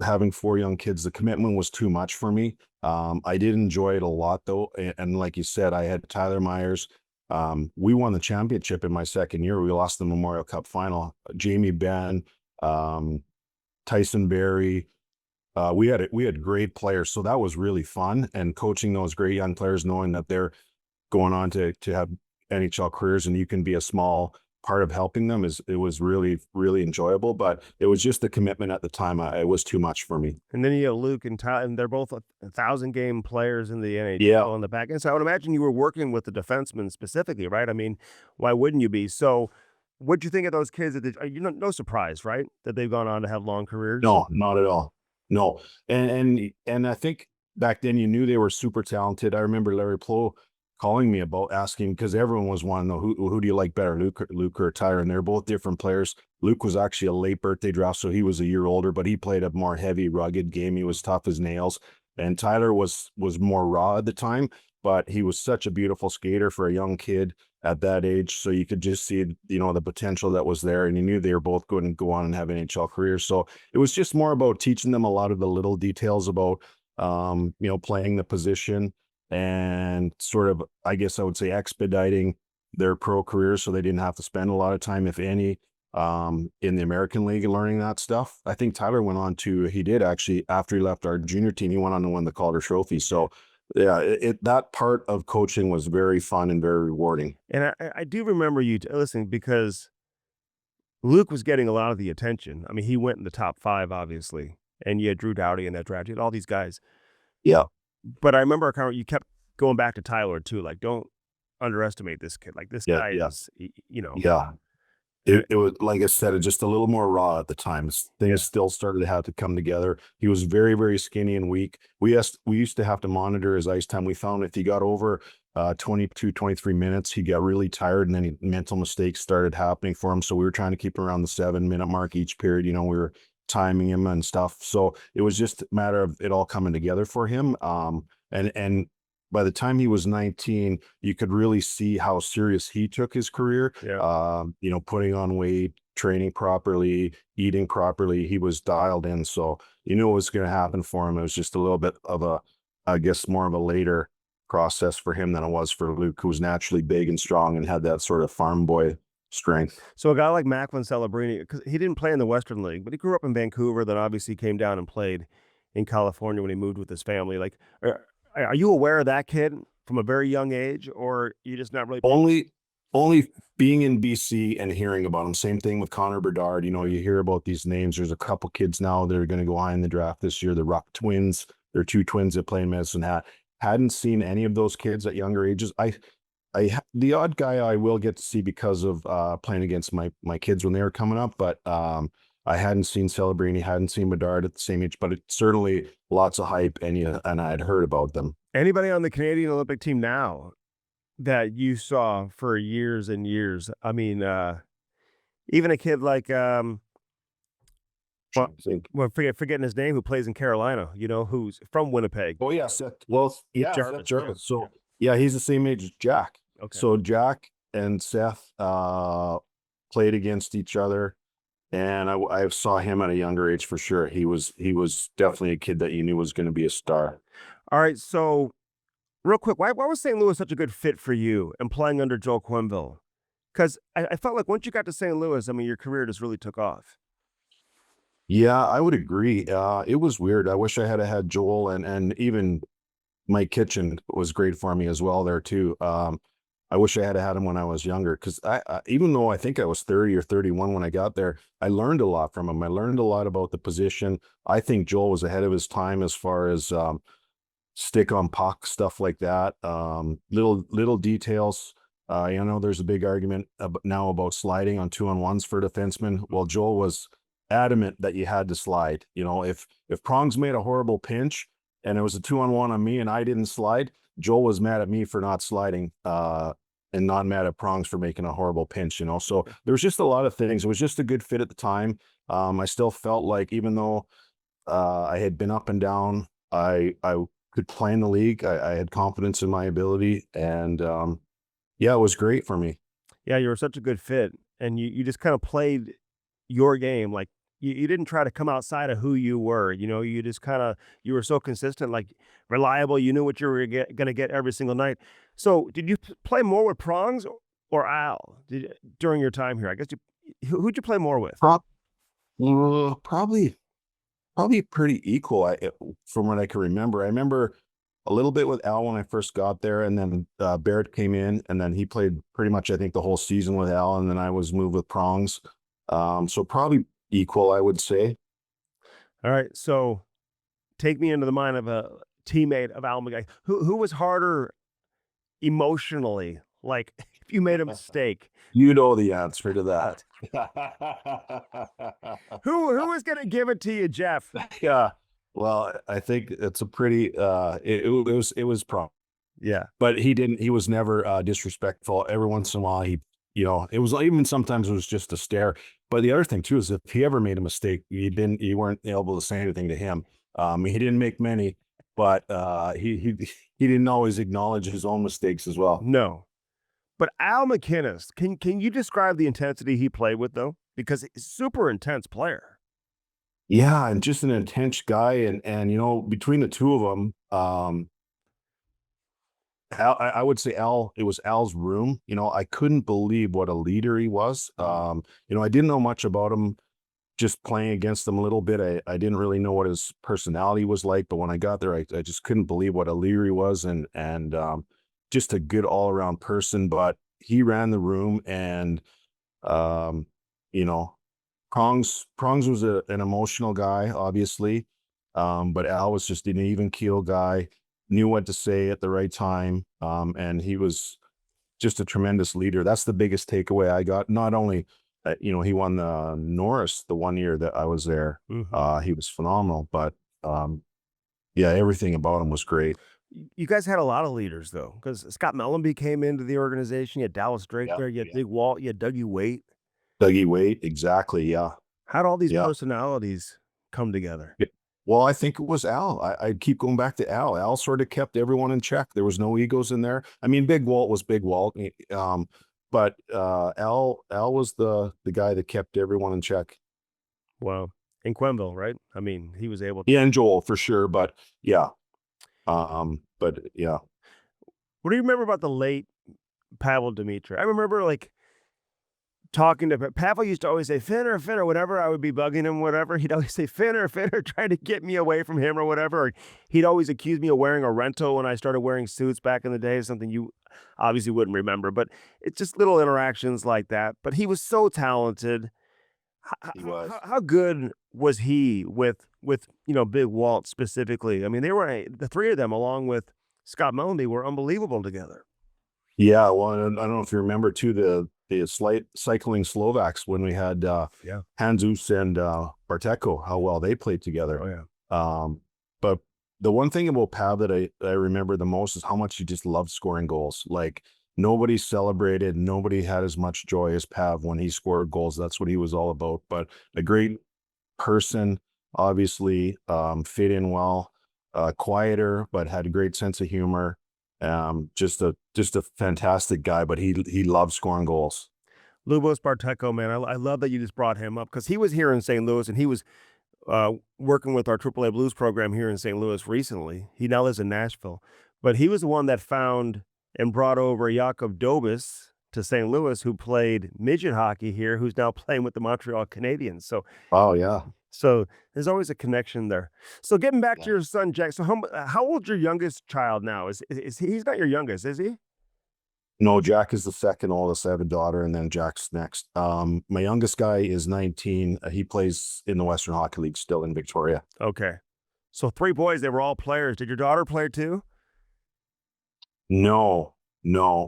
having 4 young kids, the commitment was too much for me. I did enjoy it a lot though. And like you said, I had Tyler Myers. We won the championship in my second year. We lost the Memorial Cup final. Jamie Benn, Tyson Berry, We had great players, so that was really fun. And coaching those great young players, knowing that they're going on to have NHL careers, and you can be a small part of helping them, it was really, really enjoyable. But it was just the commitment at the time. It was too much for me. And then you have Luke and Tyler, and they're both 1,000-game players in the NHL Yeah. on the back end. So I would imagine you were working with the defensemen specifically, right? I mean, why wouldn't you be? So what'd you think of those kids? No surprise, right? That they've gone on to have long careers? No, not at all. No. And I think back then you knew they were super talented. I remember Larry Plow calling me about asking, because everyone was wanting to know who do you like better, Luke or Tyler, and they're both different players. Luke was actually a late birthday draft, so he was a year older, but he played a more heavy, rugged game. He was tough as nails. And Tyler was more raw at the time, but he was such a beautiful skater for a young kid at that age. So you could just see, the potential that was there, and you knew they were both going to go on and have NHL careers. So it was just more about teaching them a lot of the little details about, playing the position, and sort of, I guess I would say, expediting their pro careers so they didn't have to spend a lot of time, if any, in the American League and learning that stuff. I think Tyler went on to, he did actually, after he left our junior team, he went on to win the Calder Trophy. So yeah, that part of coaching was very fun and very rewarding. And I do remember you listening, because Luke was getting a lot of the attention. I mean, he went in the top 5, obviously, and you had Drew Doughty in that draft. You had all these guys. Yeah. But I remember you kept going back to Tyler too. Like, don't underestimate this kid. Like, this guy Yeah. is, Yeah. It was, like I said, just a little more raw at the time. Things still started to have to come together. He was very, very skinny and weak. We used to have to monitor his ice time. We found if he got over 22, 23 minutes, he got really tired, and then mental mistakes started happening for him. So we were trying to keep him around the 7-minute mark each period. We were timing him and stuff. So it was just a matter of it all coming together for him. And by the time he was 19, you could really see how serious he took his career. Yeah. Putting on weight, training properly, eating properly. He was dialed in. So you knew what was going to happen for him. It was just a little bit of I guess, more of a later process for him than it was for Luke, who was naturally big and strong and had that sort of farm boy strength. So a guy like Macklin Celebrini, because he didn't play in the Western League, but he grew up in Vancouver, then obviously came down and played in California when he moved with his family. Like, are you aware of that kid from a very young age, or you just not really? Only being in BC and hearing about him. Same thing with Connor Bedard. You hear about these names. There's a couple kids now that are going to go high in the draft this year. The Ruck twins. They're 2 twins that play in Medicine Hat. Hadn't seen any of those kids at younger ages. The odd guy I will get to see because of playing against my kids when they were coming up, but I hadn't seen Celebrini, hadn't seen Bedard at the same age, but it's certainly lots of hype, and I had heard about them. Anybody on the Canadian Olympic team now that you saw for years and years? I mean, even a kid like forgetting his name, who plays in Carolina, who's from Winnipeg. Oh yeah, Seth. Well, yeah, Jarvis, Seth Jarvis. So yeah, he's the same age as Jack. Okay. So Jack and Seth played against each other, and I saw him at a younger age for sure. He was definitely a kid that you knew was going to be a star. All right, so real quick, why was St. Louis such a good fit for you and playing under Joel Quenneville? Because I felt like once you got to St. Louis, I mean, your career just really took off. Yeah, I would agree. It was weird. I wish I had Joel, and even Mike Kitchen was great for me as well there too. I wish I had him when I was younger, because I even though I think I was 30 or 31 when I got there, I learned a lot from him. I learned a lot about the position. I think Joel was ahead of his time as far as stick on puck, stuff like that. Little details. There's a big argument now about sliding on 2-on-1s for defensemen. Well, Joel was adamant that you had to slide. If Prongs made a horrible pinch and it was a 2-on-1 on me and I didn't slide, Joel was mad at me for not sliding, and not mad at Prongs for making a horrible pinch. So there was just a lot of things. It was just a good fit at the time. I still felt like, even though I had been up and down, I could play in the league. I had confidence in my ability, and it was great for me. Yeah, you were such a good fit, and you just kind of played your game. Like, you didn't try to come outside of who you were. You just you were so consistent, like reliable. You knew what you were going to get every single night. So did you play more with Prongs or Al during your time here? I guess who'd you play more with? Probably Probably pretty equal. From what I can remember, I remember a little bit with Al when I first got there, and then Barrett came in, and then he played pretty much, I think, the whole season with Al, and then I was moved with Prongs. So probably equal, I would say. All right, so take me into the mind of a teammate of Al McGee. Who was harder emotionally? Like, if you made a mistake, You know the answer to that. who was going to give it to you, Jeff? Yeah. Well, I think it's a pretty it was Prong. Yeah. But he was never disrespectful. Every once in a while it was even sometimes it was just a stare. But the other thing too is if he ever made a mistake, you weren't able to say anything to him. He didn't make many, but he didn't always acknowledge his own mistakes as well. No. But Al McInnes, can you describe the intensity he played with, though? Because he's a super intense player. Yeah, and just an intense guy, and between the two of them, I would say it was Al's room. I couldn't believe what a leader he was. I didn't know much about him, just playing against him a little bit. I didn't really know what his personality was like, but when I got there, I just couldn't believe what a leader he was, and just a good all around person. But he ran the room, and um, you know, Prongs was an emotional guy, obviously, but Al was just an even keel guy, knew what to say at the right time, and he was just a tremendous leader. That's the biggest takeaway I got. Not only, he won the Norris the one year that I was there. He was phenomenal, but yeah, everything about him was great. You guys had a lot of leaders, though, because Scott Mellenby came into the organization. You had Dallas Drake Yeah, there. You had yeah. Big Walt. You had Dougie Waite. Dougie Waite, exactly. Yeah, How'd all these yeah. personalities come together? Yeah. Well, I think it was Al. I'd keep going back to Al. Al sort of kept everyone in check. There was no egos in there. I mean, Big Walt was Big Walt, but Al was the guy that kept everyone in check. Wow. In Quenville, right? I mean, he was able to. Yeah, and Joel for sure, but yeah, but yeah. What do you remember about the late Pavel Dimitri? I remember talking to Pavel used to always say Finner, Finner, whatever. I would be bugging him, whatever. He'd always say Finner, Finner, trying to get me away from him or whatever. Or he'd always accuse me of wearing a rental when I started wearing suits back in the day, something you obviously wouldn't remember. But it's just little interactions like that. But he was so talented. He was. How good was he with Big Walt specifically? I mean, the three of them, along with Scott Mellenby, were unbelievable together. Yeah, well, I don't know if you remember too the slight cycling Slovaks when we had Hanzus and Barteko, how well they played together. Oh yeah. But the one thing about Pav that I remember the most is how much he just loved scoring goals. Like nobody celebrated, nobody had as much joy as Pav when he scored goals. That's what he was all about. But a great person, obviously, fit in well, quieter, but had a great sense of humor. Just a fantastic guy, but he loved scoring goals. Lubos Barteko, man, I love that you just brought him up because he was here in St. Louis and he was working with our AAA Blues program here in St. Louis recently. He now lives in Nashville, but he was the one that found and brought over Jakub Dobis to St. Louis, who played midget hockey here, who's now playing with the Montreal Canadiens. So, oh yeah. So there's always a connection there. So getting back to your son, Jack. So how old's your youngest child now? Is he's not your youngest, is he? No, Jack is the second oldest. I have a daughter, and then Jack's next. My youngest guy is 19. He plays in the Western Hockey League still in Victoria. Okay. So 3 boys, they were all players. Did your daughter play too? No,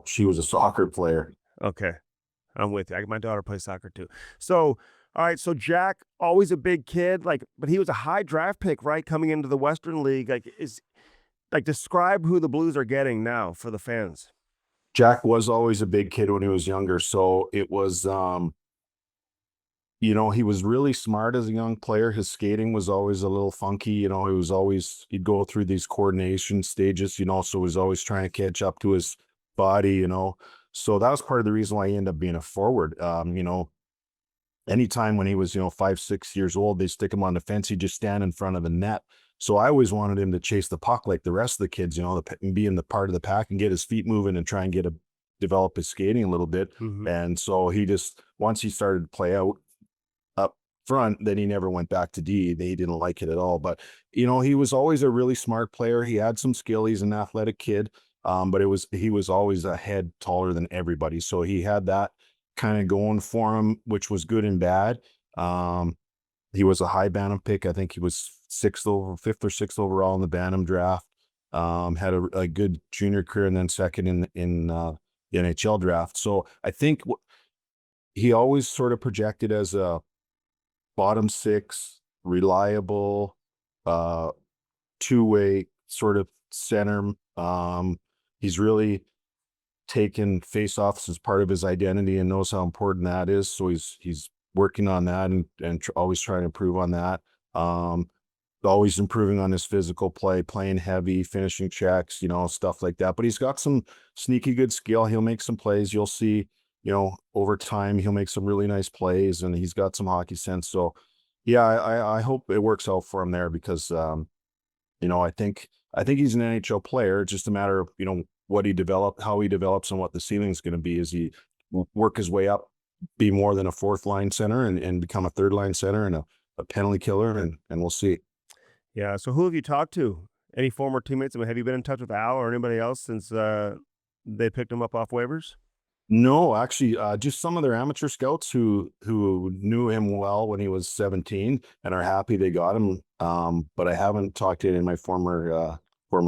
she was a soccer player. Okay. I'm with you. My daughter plays soccer too. So, all right. So Jack, always a big kid, but he was a high draft pick, right? Coming into the Western League. Describe who the Blues are getting now for the fans. Jack was always a big kid when he was younger. So it was, he was really smart as a young player. His skating was always a little funky. He'd go through these coordination stages, so he was always trying to catch up to his body, So that was part of the reason why he ended up being a forward. Anytime when he was, 5, 6 years old, they stick him on the fence, he'd just stand in front of the net. So I always wanted him to chase the puck like the rest of the kids, be in the part of the pack and get his feet moving and try and develop his skating a little bit. Mm-hmm. And so once he started to play out up front. Then he never went back to D. They didn't like it at all. But, you know, he was always a really smart player. He had some skill. He's an athletic kid. But he was always a head taller than everybody. So he had that kind of going for him, which was good and bad. He was a high Bantam pick. I think he was fifth or sixth overall in the Bantam draft. Had a good junior career and then second in the NHL draft. So I think he always sort of projected as a bottom six, reliable, two-way sort of center. He's really taken face-offs as part of his identity and knows how important that is. So he's working on that and always trying to improve on that. Always improving on his physical play, playing heavy, finishing checks, you know, stuff like that. But he's got some sneaky good skill. He'll make some plays. You'll see, you know, over time, he'll make some really nice plays, and he's got some hockey sense. So, yeah, I hope it works out for him there because, you know, I think he's an NHL player. It's just a matter of, you know, how he develops and what the ceiling is going to be as he work his way up, be more than a fourth line center and become a third line center and a penalty killer. And we'll see. Yeah. So who have you talked to? Any former teammates? I mean, have you been in touch with Al or anybody else since they picked him up off waivers? No, actually, just some of their amateur scouts who knew him well when he was 17 and are happy they got him. But I haven't talked to any of my former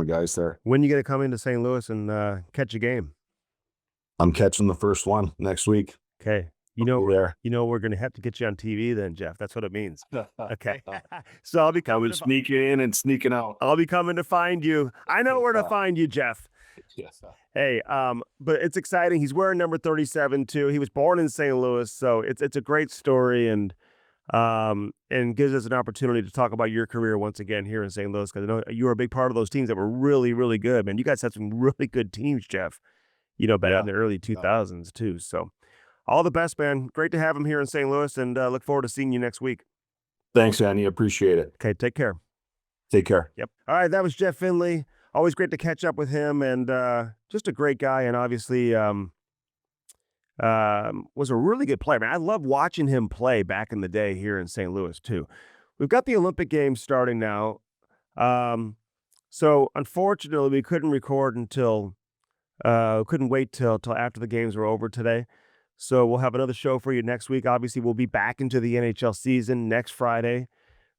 guys there. When you going to come into St. Louis and catch a game? I'm catching the first one next week. Okay. We're going to have to get you on TV then, Jeff. That's what it means. Okay. So I'll be coming sneaking in and sneaking out. I'll be coming to find you. I know where to find you, Jeff. Yes. Hey, but it's exciting. He's wearing number 37 too. He was born in St. Louis, so it's a great story and gives us an opportunity to talk about your career once again here in St. Louis, because I know you were a big part of those teams that were really, really good, man. You guys had some really good teams, Jeff. You know, back in the early 2000s too. So all the best, man. Great to have him here in St. Louis, and look forward to seeing you next week. Thanks, Andy. Appreciate it. Okay, take care. Take care. Yep. All right, that was Jeff Finley. Always great to catch up with him, and just a great guy, and obviously was a really good player. Man, I love watching him play back in the day here in St. Louis too. We've got the Olympic Games starting now, so unfortunately we couldn't record until couldn't wait till after the games were over today. So we'll have another show for you next week. Obviously, we'll be back into the NHL season next Friday,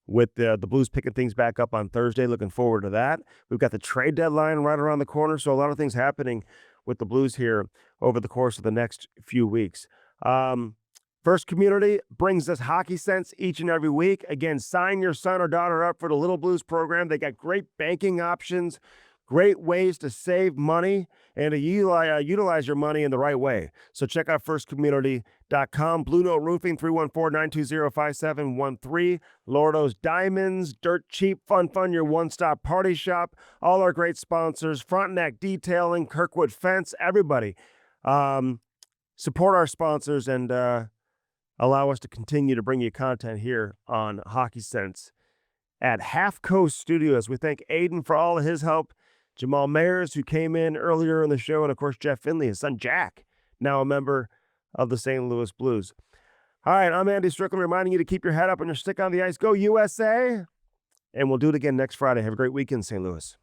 with the Blues picking things back up on Thursday. Looking forward to that. We've got the trade deadline right around the corner, so a lot of things happening with the Blues here over the course of the next few weeks. First Community brings us hockey sense each and every week. Again, sign your son or daughter up for the Little Blues program. They got great banking options, great ways to save money and to utilize your money in the right way. So check out firstcommunity.com. Blue Note Roofing, 314-920-5713. Lordo's Diamonds, Dirt Cheap, Fun, your one-stop party shop. All our great sponsors, Frontenac Detailing, Kirkwood Fence, everybody. Support our sponsors and allow us to continue to bring you content here on Hockey Sense at Half Coast Studios. We thank Aiden for all of his help. Jamal Mayers, who came in earlier in the show, and of course, Jeff Finley, his son Jack, now a member of the St. Louis Blues. All right, I'm Andy Strickland, reminding you to keep your head up and your stick on the ice. Go USA! And we'll do it again next Friday. Have a great weekend, St. Louis.